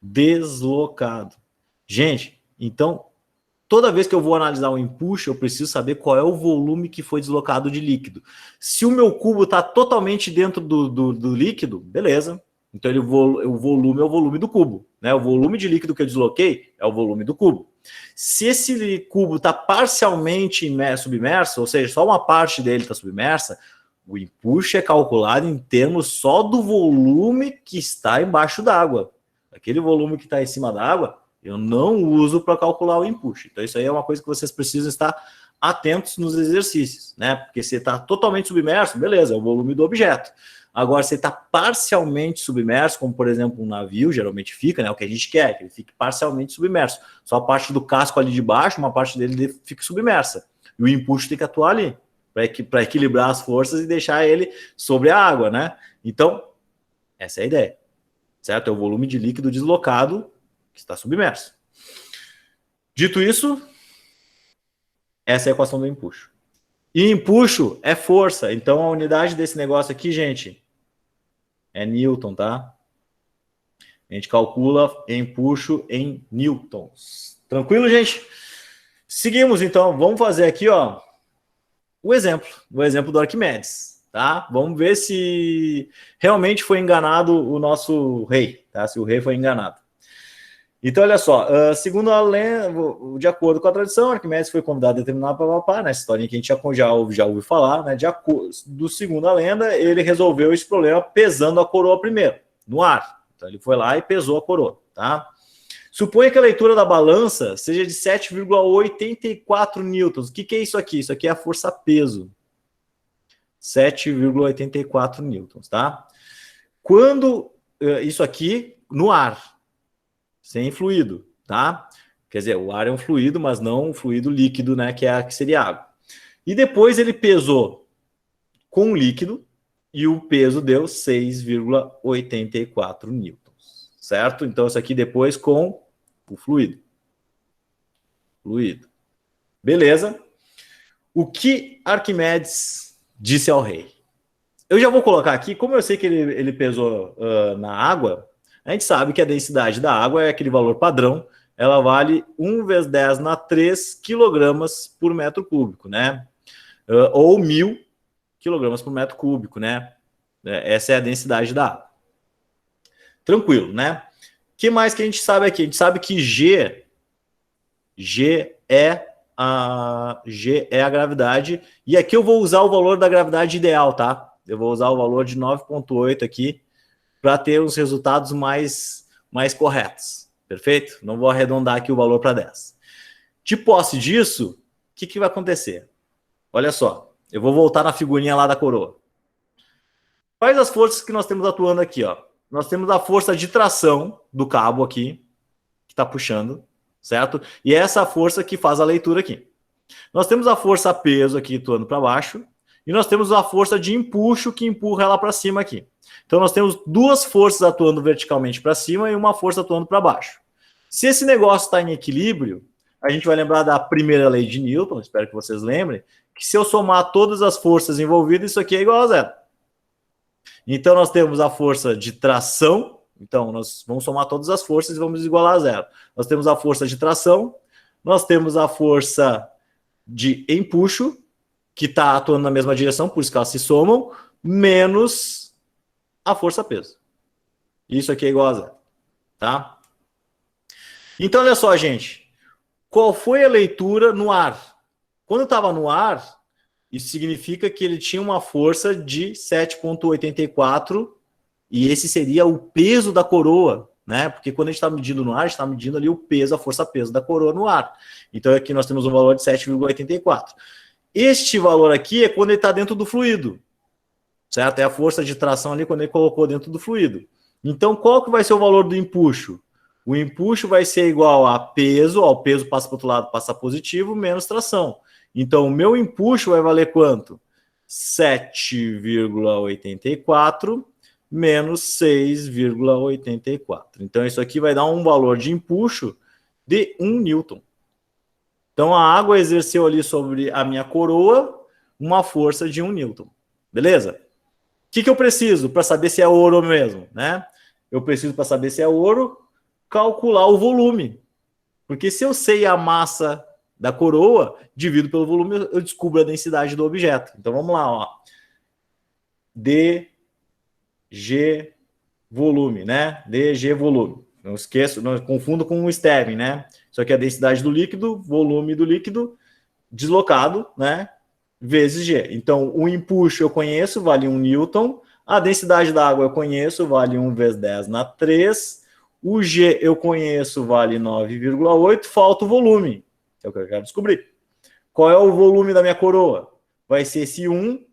deslocado. Gente, então, toda vez que eu vou analisar um empuxo, eu preciso saber qual é o volume que foi deslocado de líquido. Se o meu cubo está totalmente dentro do líquido, beleza. Então, o volume é o volume do cubo, né? O volume de líquido que eu desloquei é o volume do cubo. Se esse cubo está parcialmente submerso, ou seja, só uma parte dele está submersa, o empuxo é calculado em termos só do volume que está embaixo d'água. Aquele volume que está em cima d'água, eu não uso para calcular o empuxo. Então, isso aí é uma coisa que vocês precisam estar atentos nos exercícios, né? Porque se está totalmente submerso, beleza, é o volume do objeto. Agora, se está parcialmente submerso, como por exemplo um navio, geralmente fica, né? O que a gente quer, que ele fique parcialmente submerso. Só a parte do casco ali de baixo, uma parte dele fique submersa. E o empuxo tem que atuar ali, para equilibrar as forças e deixar ele sobre a água, né? Então, essa é a ideia, certo? É o volume de líquido deslocado que está submerso. Dito isso, essa é a equação do empuxo. E empuxo é força. Então, a unidade desse negócio aqui, gente, é Newton, tá? A gente calcula empuxo em newtons. Tranquilo, gente? Seguimos, então. Vamos fazer aqui, ó, o exemplo do Arquimedes, tá? Vamos ver se realmente foi enganado o nosso rei, tá? Se o rei foi enganado. Então, olha só, segundo a lenda, de acordo com a tradição, Arquimedes foi convidado a determinar papapá, nessa historinha que a gente já ouviu falar, né? Segundo a lenda, ele resolveu esse problema pesando a coroa primeiro, no ar. Então, ele foi lá e pesou a coroa, tá? Suponha que a leitura da balança seja de 7,84 newtons. O que é isso aqui? Isso aqui é a força-peso. 7,84 newtons, tá? Quando isso aqui no ar, sem fluido, tá? Quer dizer, o ar é um fluido, mas não um fluido líquido, né? Que seria água. E depois ele pesou com o líquido e o peso deu 6,84 newtons, certo? Então, isso aqui depois com o fluido. Beleza. O que Arquimedes disse ao rei? Eu já vou colocar aqui, como eu sei que ele pesou na água, a gente sabe que a densidade da água é aquele valor padrão, ela vale 1 vezes 10 na 3 quilogramas por metro cúbico, né? Ou 1.000 quilogramas por metro cúbico, né? Essa é a densidade da água. Tranquilo, né? O que mais que a gente sabe aqui? A gente sabe que G é a gravidade, e aqui eu vou usar o valor da gravidade ideal, tá? Eu vou usar o valor de 9,8 aqui, para ter os resultados mais corretos, Perfeito? Não vou arredondar aqui o valor para 10. De posse disso, o que vai acontecer? Olha só, eu vou voltar na figurinha lá da coroa. Quais as forças que nós temos atuando aqui? Ó? Nós temos a força de tração do cabo aqui, que está puxando, certo? E é essa força que faz a leitura aqui. Nós temos a força peso aqui atuando para baixo, e nós temos a força de empuxo que empurra ela para cima aqui. Então nós temos duas forças atuando verticalmente para cima e uma força atuando para baixo. Se esse negócio está em equilíbrio, a gente vai lembrar da primeira lei de Newton, espero que vocês lembrem, que se eu somar todas as forças envolvidas, isso aqui é igual a zero. Então nós temos a força de tração, então nós vamos somar todas as forças e vamos igualar a zero. Nós temos a força de tração, nós temos a força de empuxo, que está atuando na mesma direção, por isso que elas se somam, menos a força peso. Isso aqui é igual a zero, tá? Então, olha só, gente. Qual foi a leitura no ar? Quando estava no ar, isso significa que ele tinha uma força de 7,84 e esse seria o peso da coroa, né? Porque quando a gente está medindo no ar, a gente está medindo ali o peso, a força-peso da coroa no ar. Então, aqui nós temos um valor de 7,84. Este valor aqui é quando ele está dentro do fluido, certo? É a força de tração ali quando ele colocou dentro do fluido. Então, qual que vai ser o valor do empuxo? O empuxo vai ser igual a peso, ó, o peso passa para o outro lado, passa positivo, menos tração. Então, o meu empuxo vai valer quanto? 7,84 menos 6,84. Então, isso aqui vai dar um valor de empuxo de 1 newton. Então, a água exerceu ali sobre a minha coroa uma força de 1 newton. Beleza? O que eu preciso para saber se é ouro mesmo, né? Eu preciso, para saber se é ouro, calcular o volume. Porque se eu sei a massa da coroa, divido pelo volume, eu descubro a densidade do objeto. Então, vamos lá, ó. DG volume, né? DG volume. Não esqueço, não confundo com o Sterling, né? Isso aqui é a densidade do líquido, volume do líquido, deslocado, né? Vezes G. Então, o empuxo eu conheço, vale 1 newton. A densidade da água eu conheço, vale 1 vezes 10 na 3. O G eu conheço, vale 9,8. Falta o volume, que é o que eu quero descobrir. Qual é o volume da minha coroa? Vai ser esse 1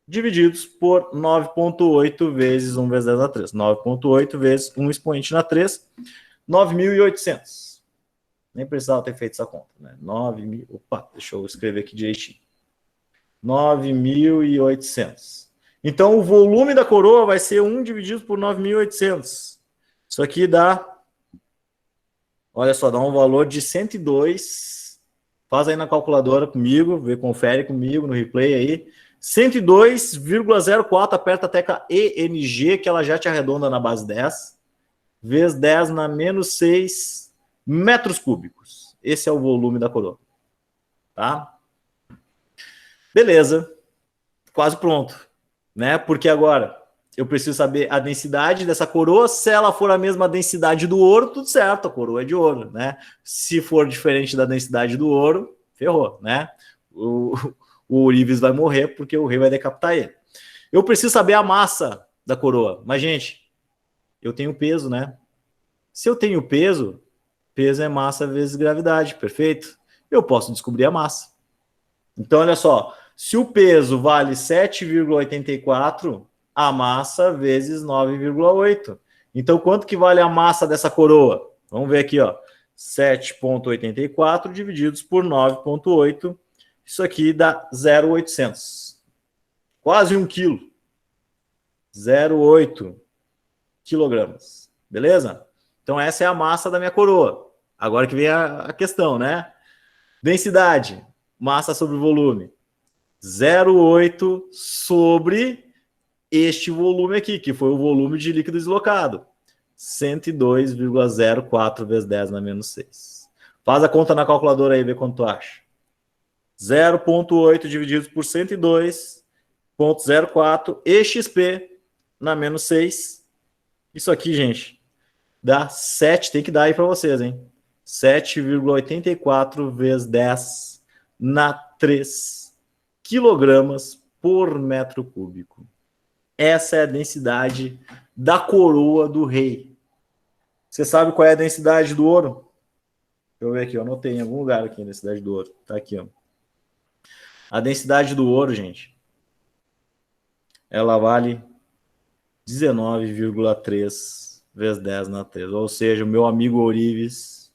divididos por 9,8 vezes 1 vezes 10 na 3. 9,8 vezes 1 expoente na 3, 9.800. Nem precisava ter feito essa conta, né? 9.000. Opa, deixa eu escrever aqui direitinho. 9.800. Então, o volume da coroa vai ser 1 dividido por 9.800. Isso aqui dá, olha só, dá um valor de 102. Faz aí na calculadora comigo, confere comigo no replay aí. 102,04, aperta a tecla ENG, que ela já te arredonda na base 10, vezes 10 na menos 6 metros cúbicos. Esse é o volume da coroa. Tá? Beleza. Quase pronto. Né? Porque agora eu preciso saber a densidade dessa coroa. Se ela for a mesma densidade do ouro, tudo certo, a coroa é de ouro. Né? Se for diferente da densidade do ouro, ferrou. Né? O Ourives vai morrer porque o rei vai decapitar ele. Eu preciso saber a massa da coroa. Mas, gente, eu tenho peso, né? Se eu tenho peso, peso é massa vezes gravidade, perfeito? Eu posso descobrir a massa. Então, olha só. Se o peso vale 7,84, a massa vezes 9,8. Então, quanto que vale a massa dessa coroa? Vamos ver aqui, ó. 7,84 divididos por 9,8. Isso aqui dá 0,800. Quase 1 quilo. 0,8 quilogramas. Beleza? Então, essa é a massa da minha coroa. Agora que vem a questão, né? Densidade. Massa sobre volume. 0,8 sobre este volume aqui, que foi o volume de líquido deslocado. 102,04 vezes 10 na menos 6. Faz a conta na calculadora aí, vê quanto tu acha. 0,8 divididos por 102,04 EXP na menos 6. Isso aqui, gente, dá 7, tem que dar aí para vocês, hein? 7,84 vezes 10 na 3 quilogramas por metro cúbico. Essa é a densidade da coroa do rei. Você sabe qual é a densidade do ouro? Deixa eu ver aqui, eu anotei em algum lugar aqui a densidade do ouro. Tá aqui, ó. A densidade do ouro, gente, ela vale 19,3 vezes 10 na 3. Ou seja, o meu amigo Ourives,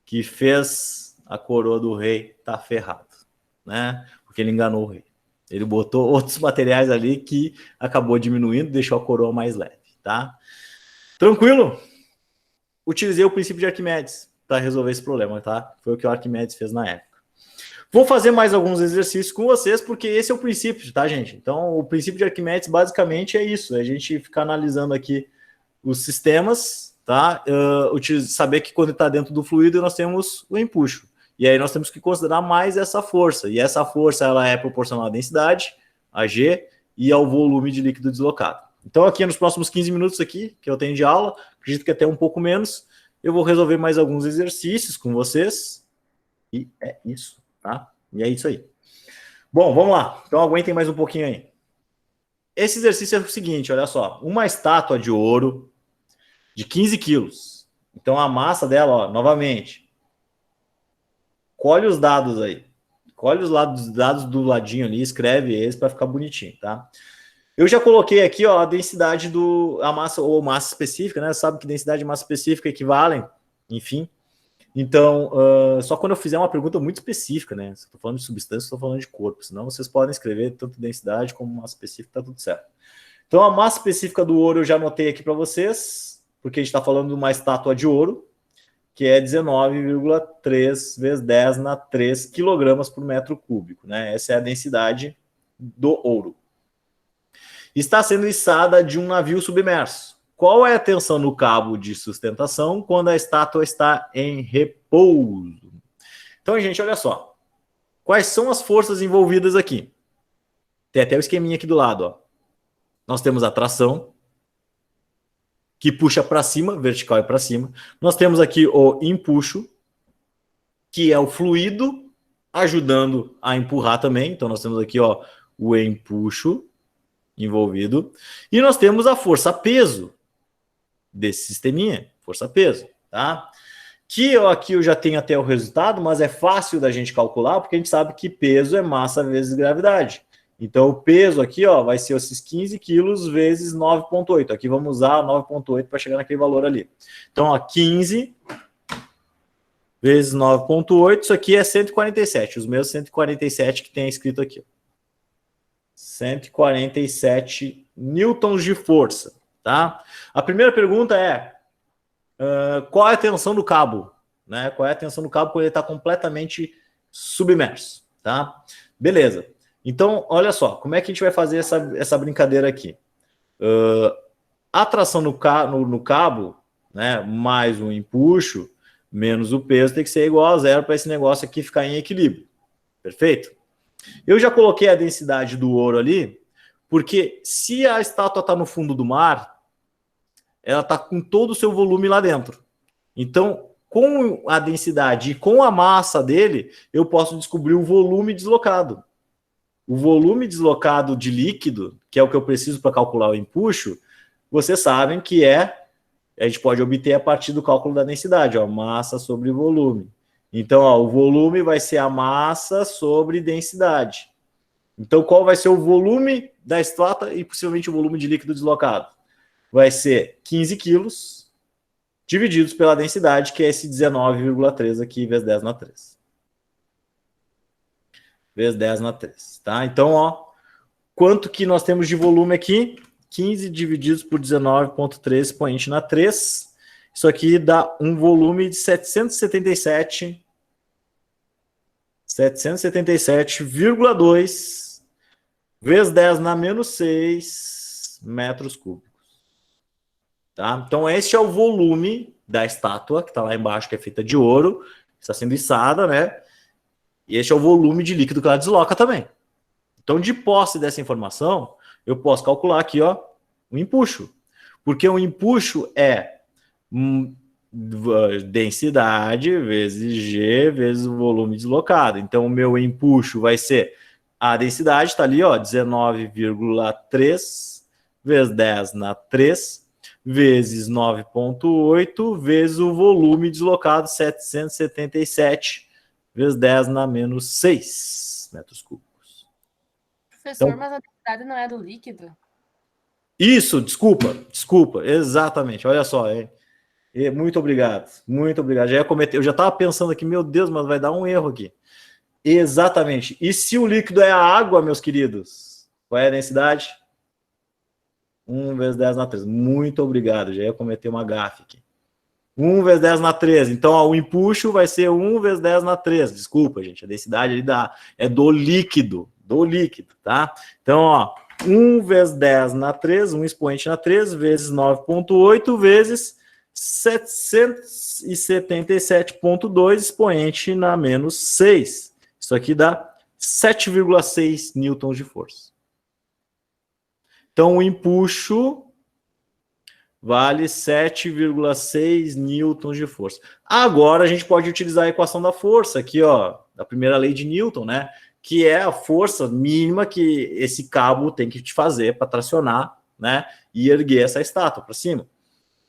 que fez a coroa do rei, tá ferrado, né? Porque ele enganou o rei. Ele botou outros materiais ali que acabou diminuindo, deixou a coroa mais leve, tá? Tranquilo? Utilizei o princípio de Arquimedes para resolver esse problema, tá? Foi o que o Arquimedes fez na época. Vou fazer mais alguns exercícios com vocês, porque esse é o princípio, tá, gente? Então, o princípio de Arquimedes basicamente é isso, é a gente ficar analisando aqui os sistemas, tá? Saber que quando está dentro do fluido nós temos o empuxo. E aí nós temos que considerar mais essa força. E essa força ela é proporcional à densidade, a G, e ao volume de líquido deslocado. Então aqui nos próximos 15 minutos aqui, que eu tenho de aula, acredito que até um pouco menos, eu vou resolver mais alguns exercícios com vocês. E é isso, tá? E é isso aí. Bom, vamos lá. Então aguentem mais um pouquinho aí. Esse exercício é o seguinte, olha só. Uma estátua de ouro de 15 quilos. Então a massa dela, ó, novamente. Colhe os dados aí. Colhe os dados do ladinho ali, escreve eles para ficar bonitinho, tá? Eu já coloquei aqui, ó, a densidade a massa ou massa específica, né? Sabe que densidade e massa específica equivalem, enfim. Então, só quando eu fizer uma pergunta muito específica, né? Se eu estou falando de substância, estou falando de corpo. Senão vocês podem escrever tanto densidade como massa específica, tá tudo certo. Então, a massa específica do ouro eu já anotei aqui para vocês, porque a gente está falando de uma estátua de ouro, que é 19,3 vezes 10 na 3 quilogramas por metro cúbico, né? Essa é a densidade do ouro. Está sendo içada de um navio submerso. Qual é a tensão no cabo de sustentação quando a estátua está em repouso? Então, gente, olha só. Quais são as forças envolvidas aqui? Tem até o esqueminha aqui do lado, ó. Nós temos a tração, que puxa para cima, vertical e para cima. Nós temos aqui o empuxo, que é o fluido ajudando a empurrar também. Então, nós temos aqui, ó, o empuxo envolvido. E nós temos a força-peso desse sisteminha, força-peso, tá? Que aqui eu já tenho até o resultado, mas é fácil da gente calcular, porque a gente sabe que peso é massa vezes gravidade. Então, o peso aqui, ó, vai ser esses 15 quilos vezes 9,8. Aqui vamos usar 9,8 para chegar naquele valor ali. Então, ó, 15 vezes 9,8, isso aqui é 147. Os meus 147 que tem escrito aqui. 147 newtons de força, tá? A primeira pergunta é, qual é a tensão do cabo? Né? Qual é a tensão do cabo quando ele está completamente submerso, tá? Beleza. Então, olha só, como é que a gente vai fazer essa brincadeira aqui? A tração no cabo, né, mais um empuxo, menos o peso, tem que ser igual a zero para esse negócio aqui ficar em equilíbrio. Perfeito? Eu já coloquei a densidade do ouro ali, porque se a estátua está no fundo do mar, ela está com todo o seu volume lá dentro. Então, com a densidade e com a massa dele, eu posso descobrir o volume deslocado. O volume deslocado de líquido, que é o que eu preciso para calcular o empuxo, vocês sabem que a gente pode obter a partir do cálculo da densidade, ó, massa sobre volume. Então, ó, o volume vai ser a massa sobre densidade. Então, qual vai ser o volume da estátua e possivelmente o volume de líquido deslocado? Vai ser 15 quilos divididos pela densidade, que é esse 19,3 aqui, vezes 10 na 3. Vezes 10 na 3, tá? Então, ó, quanto que nós temos de volume aqui? 15 divididos por 19,3 expoente na 3. Isso aqui dá um volume de 777,2 vezes 10 na menos 6 metros cúbicos. Tá? Então, esse é o volume da estátua, que está lá embaixo, que é feita de ouro, está sendo içada, né? E esse é o volume de líquido que ela desloca também. Então, de posse dessa informação, eu posso calcular aqui, ó, o empuxo. Porque o empuxo é densidade vezes G vezes o volume deslocado. Então, o meu empuxo vai ser a densidade, está ali, ó, 19,3 vezes 10 na 3, vezes 9,8 vezes o volume deslocado 777 vezes 10 na menos 6 metros cúbicos.
Professor,
Então,
mas a densidade não é do líquido?
isso, desculpa, exatamente. Olha só, muito obrigado, muito obrigado. Eu já estava pensando aqui, meu Deus, mas vai dar um erro aqui. Exatamente. E se o líquido é a água, meus queridos? Qual é a densidade? 1 vezes 10 na 13. Muito obrigado, já ia cometer uma gafe aqui. 1 vezes 10 na 13. Então, ó, o empuxo vai ser 1 vezes 10 na 13. Desculpa, gente, a densidade ali é do líquido, tá? Então, ó, 1 vezes 10 na 13, 1 expoente na 13, vezes 9,8 vezes 777,2 expoente na menos 6. Isso aqui dá 7,6 newtons de força. Então, o empuxo vale 7,6 newtons de força. Agora, a gente pode utilizar a equação da força aqui, ó, da primeira lei de Newton, né? Que é a força mínima que esse cabo tem que te fazer para tracionar, né? E erguer essa estátua para cima.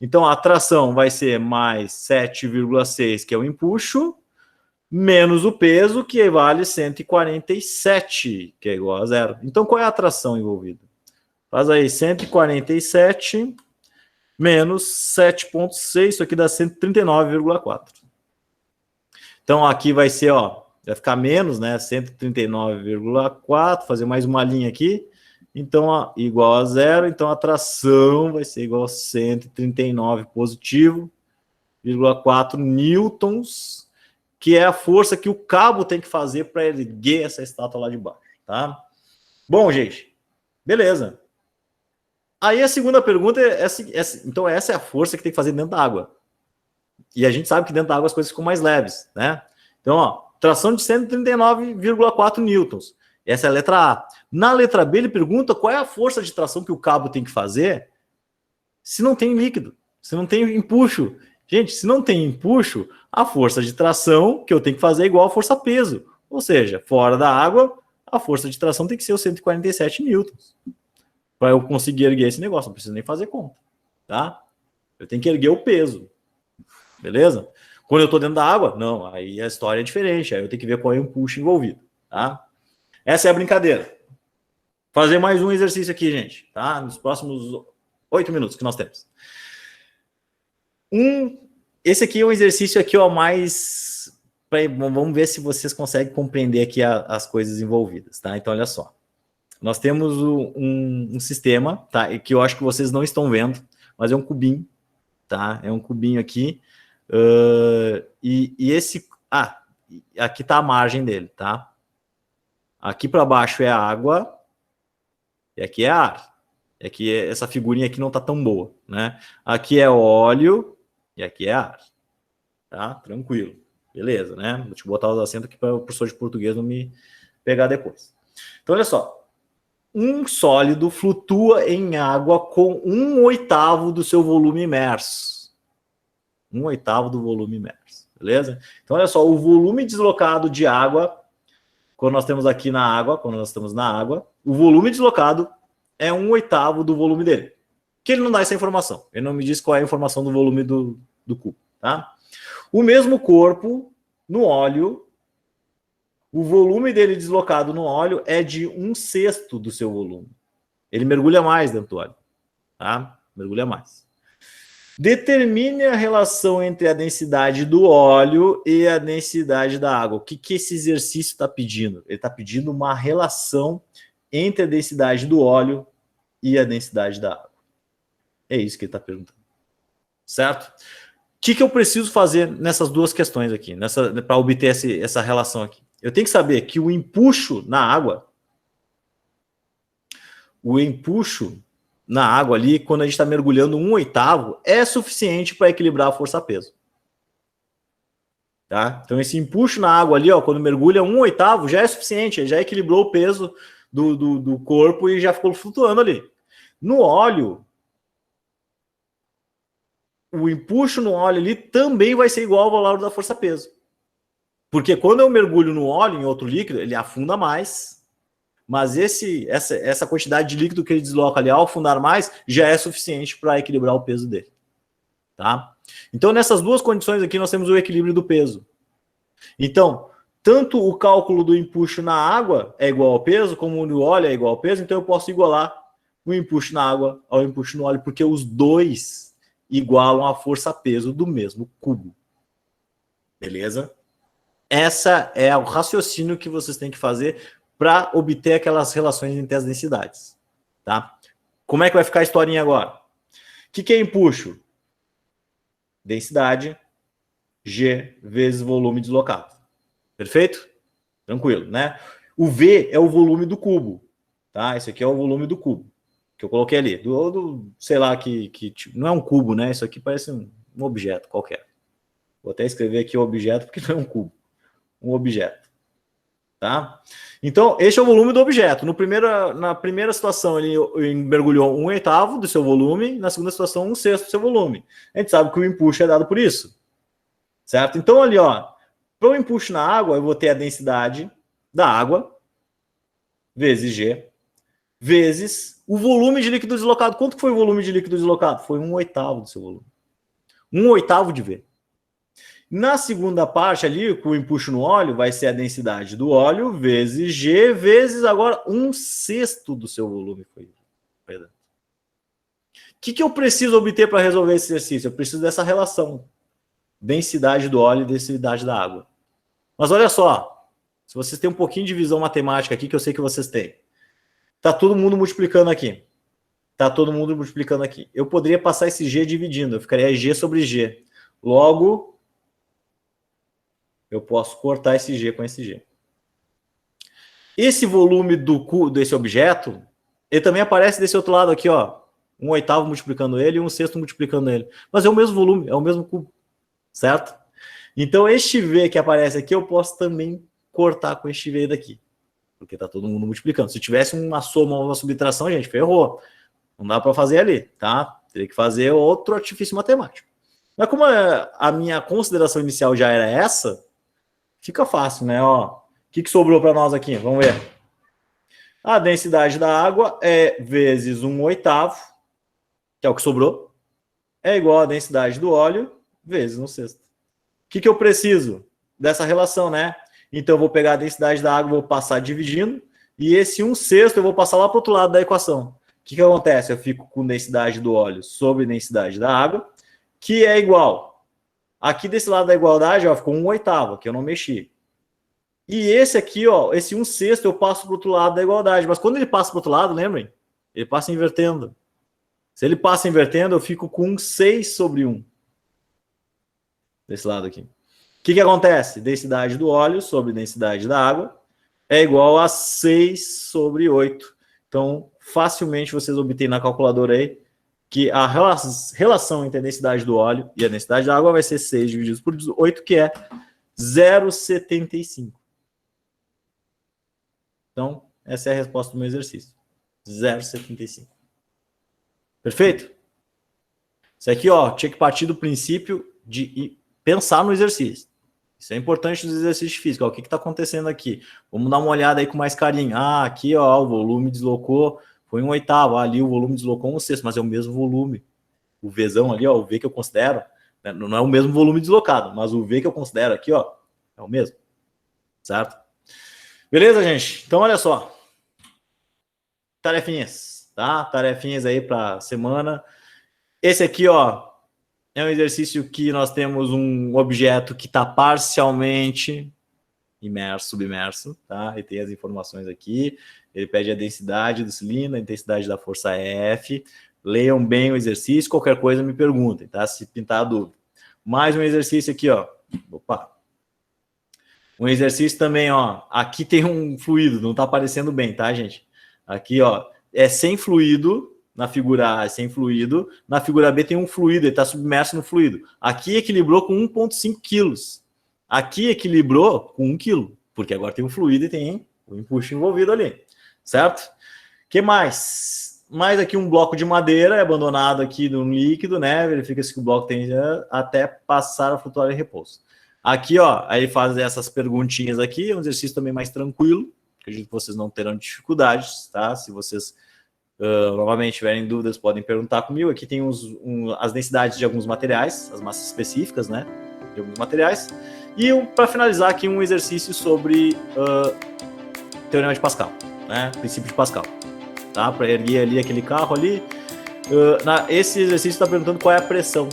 Então, a tração vai ser mais 7,6, que é o empuxo, menos o peso, que vale 147, que é igual a zero. Então, qual é a tração envolvida? Faz aí 147 menos 7,6, isso aqui dá 139,4. Então, aqui vai ser, ó, vai ficar menos, né? 139,4, fazer mais uma linha aqui. Então, ó, igual a zero. Então, a tração vai ser igual a 139 positivo, 4 newtons, que é a força que o cabo tem que fazer para erguer essa estátua lá de baixo, tá? Bom, gente, beleza. Aí a segunda pergunta então essa é a força que tem que fazer dentro da água. E a gente sabe que dentro da água as coisas ficam mais leves, né? Então, ó, tração de 139,4 newtons. Essa é a letra A. Na letra B, ele pergunta qual é a força de tração que o cabo tem que fazer se não tem líquido, se não tem empuxo. Gente, se não tem empuxo, a força de tração que eu tenho que fazer é igual a força-peso. Ou seja, fora da água, a força de tração tem que ser os 147 newtons. Para eu conseguir erguer esse negócio, não preciso nem fazer conta, tá? Eu tenho que erguer o peso, beleza? Quando eu estou dentro da água, não, aí a história é diferente, aí eu tenho que ver qual é o empuxo envolvido, tá? Essa é a brincadeira. Fazer mais um exercício aqui, gente, tá? Nos próximos 8 minutos que nós temos. Esse aqui é um exercício aqui, ó, mais... Vamos ver se vocês conseguem compreender aqui as coisas envolvidas, tá? Então, olha só. Nós temos um sistema, tá? Que eu acho que vocês não estão vendo, mas é um cubinho, tá? É um cubinho aqui. E esse... aqui está a margem dele, tá? Aqui para baixo é água e aqui é ar. E aqui essa figurinha aqui não está tão boa, né? Aqui é óleo e aqui é ar, tá? Tranquilo, beleza, né? Deixa eu botar os acentos aqui para o professor de português não me pegar depois. Então, olha só. Um sólido flutua em água com 1/8 do seu volume imerso. 1/8 do volume imerso, beleza? Então, olha só, o volume deslocado de água, quando nós temos aqui na água, quando nós estamos na água, o volume deslocado é 1/8 do volume dele. Que ele não dá essa informação. Ele não me diz qual é a informação do volume do cubo, tá? O mesmo corpo, no óleo, o volume dele deslocado no óleo é de 1/6 do seu volume. Ele mergulha mais dentro do óleo, tá? Mergulha mais. Determine a relação entre a densidade do óleo e a densidade da água. O que esse exercício está pedindo? Ele está pedindo uma relação entre a densidade do óleo e a densidade da água. É isso que ele está perguntando. Certo? O que eu preciso fazer nessas duas questões aqui, para obter essa relação aqui? Eu tenho que saber que o empuxo na água ali, quando a gente está mergulhando 1/8, é suficiente para equilibrar a força-peso. Tá? Então, esse empuxo na água ali, ó, quando mergulha 1/8, já é suficiente, já equilibrou o peso do corpo e já ficou flutuando ali. No óleo, o empuxo no óleo ali também vai ser igual ao valor da força-peso. Porque quando eu mergulho no óleo, em outro líquido, ele afunda mais, mas essa quantidade de líquido que ele desloca ali ao afundar mais já é suficiente para equilibrar o peso dele. Tá? Então, nessas duas condições aqui, nós temos o equilíbrio do peso. Então, tanto o cálculo do empuxo na água é igual ao peso, como o no óleo é igual ao peso, então eu posso igualar o empuxo na água ao empuxo no óleo, porque os dois igualam a força-peso do mesmo cubo. Beleza? Essa é o raciocínio que vocês têm que fazer para obter aquelas relações entre as densidades. Tá? Como é que vai ficar a historinha agora? O que é empuxo? Densidade G vezes volume deslocado. Perfeito? Tranquilo, né? O V é o volume do cubo. Tá? Esse aqui é o volume do cubo que eu coloquei ali. Sei lá, que não é um cubo, né? Isso aqui parece um objeto qualquer. Vou até escrever aqui o objeto, porque não é um cubo. Um objeto. Tá? Então, este é o volume do objeto. Na primeira situação, ele mergulhou 1/8 do seu volume. Na segunda situação, 1/6 do seu volume. A gente sabe que o empuxo é dado por isso. Certo? Então, ali, ó, para o empuxo na água, eu vou ter a densidade da água, vezes G, vezes o volume de líquido deslocado. Quanto que foi o volume de líquido deslocado? Foi 1/8 do seu volume. 1/8 de V. Na segunda parte ali, com o empuxo no óleo, vai ser a densidade do óleo vezes G, vezes agora 1/6 do seu volume. O que eu preciso obter para resolver esse exercício? Eu preciso dessa relação. Densidade do óleo e densidade da água. Mas olha só, se vocês têm um pouquinho de visão matemática aqui, que eu sei que vocês têm. Tá todo mundo multiplicando aqui. Tá todo mundo multiplicando aqui. Eu poderia passar esse G dividindo, eu ficaria G sobre G. Logo, eu posso cortar esse G com esse G. Esse volume desse objeto, ele também aparece desse outro lado aqui, ó. 1/8 multiplicando ele e 1/6 multiplicando ele. Mas é o mesmo volume, é o mesmo cubo. Certo? Então, este V que aparece aqui, eu posso também cortar com este V daqui. Porque tá todo mundo multiplicando. Se tivesse uma soma ou uma subtração, gente, ferrou. Não dá para fazer ali, tá? Teria que fazer outro artifício matemático. Mas como a minha consideração inicial já era essa, fica fácil, né? Ó, o que sobrou para nós aqui? Vamos ver. A densidade da água é vezes 1/8, que é o que sobrou, é igual à densidade do óleo vezes 1/6. O que eu preciso? Dessa relação, né? Então, eu vou pegar a densidade da água, vou passar dividindo, e esse 1/6 eu vou passar lá para o outro lado da equação. O que acontece? Eu fico com densidade do óleo sobre densidade da água, que é igual. Aqui desse lado da igualdade, ó, ficou 1/8, que eu não mexi. E esse aqui, ó, esse 1/6 eu passo para o outro lado da igualdade. Mas quando ele passa para o outro lado, lembrem? Ele passa invertendo. Se ele passa invertendo, eu fico com 6 sobre 1. Desse lado aqui. O que acontece? Densidade do óleo sobre densidade da água é igual a 6 sobre 8. Então, facilmente vocês obtêm na calculadora aí que a relação entre a densidade do óleo e a densidade da água vai ser 6 dividido por 8, que é 0,75. Então, essa é a resposta do meu exercício. 0,75. Perfeito? Isso aqui, ó, tinha que partir do princípio de pensar no exercício. Isso é importante nos exercícios físicos. Ó, o que está acontecendo aqui? Vamos dar uma olhada aí com mais carinho. Ah, aqui, ó, o volume deslocou, foi 1/8. Ali o volume deslocou 1/6, mas é o mesmo volume. O Vzão ali, ó, o V que eu considero, né, não é o mesmo volume deslocado, mas o V que eu considero aqui, ó, é o mesmo. Certo? Beleza, gente? Então, olha só. Tarefinhas, tá? Tarefinhas aí para semana. Esse aqui, ó, é um exercício que nós temos um objeto que está parcialmente imerso, submerso, tá? E tem as informações aqui. Ele pede a densidade do cilindro, a intensidade da força F. Leiam bem o exercício, qualquer coisa me perguntem, tá? Se pintar a dúvida. Mais um exercício aqui, ó. Opa. Um exercício também, ó. Aqui tem um fluido, não tá aparecendo bem, tá, gente? Aqui, ó, é sem fluido. Na figura A é sem fluido, na figura B tem um fluido, ele está submerso no fluido. Aqui equilibrou com 1,5 quilos. Aqui equilibrou com 1 quilo, porque agora tem um fluido e tem o empuxo envolvido ali, certo? O que mais? Mais aqui um bloco de madeira abandonado aqui no líquido, né? Verifica se o bloco tem até passar a flutuar em repouso. Aqui, ó, aí faz essas perguntinhas aqui, é um exercício também mais tranquilo, Acredito que vocês não terão dificuldades, tá? Se vocês novamente tiverem dúvidas, podem perguntar comigo. Aqui tem as densidades de alguns materiais, as massas específicas, né? De alguns materiais. E para finalizar aqui, um exercício sobre Teorema de Pascal, né? Princípio de Pascal, tá? Para erguer ali aquele carro ali. Esse exercício está perguntando qual é a pressão,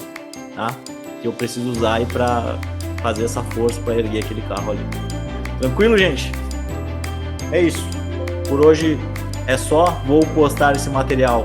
tá? Que eu preciso usar aí para fazer essa força para erguer aquele carro ali. Tranquilo, gente? É isso. Por hoje é só. Vou postar esse material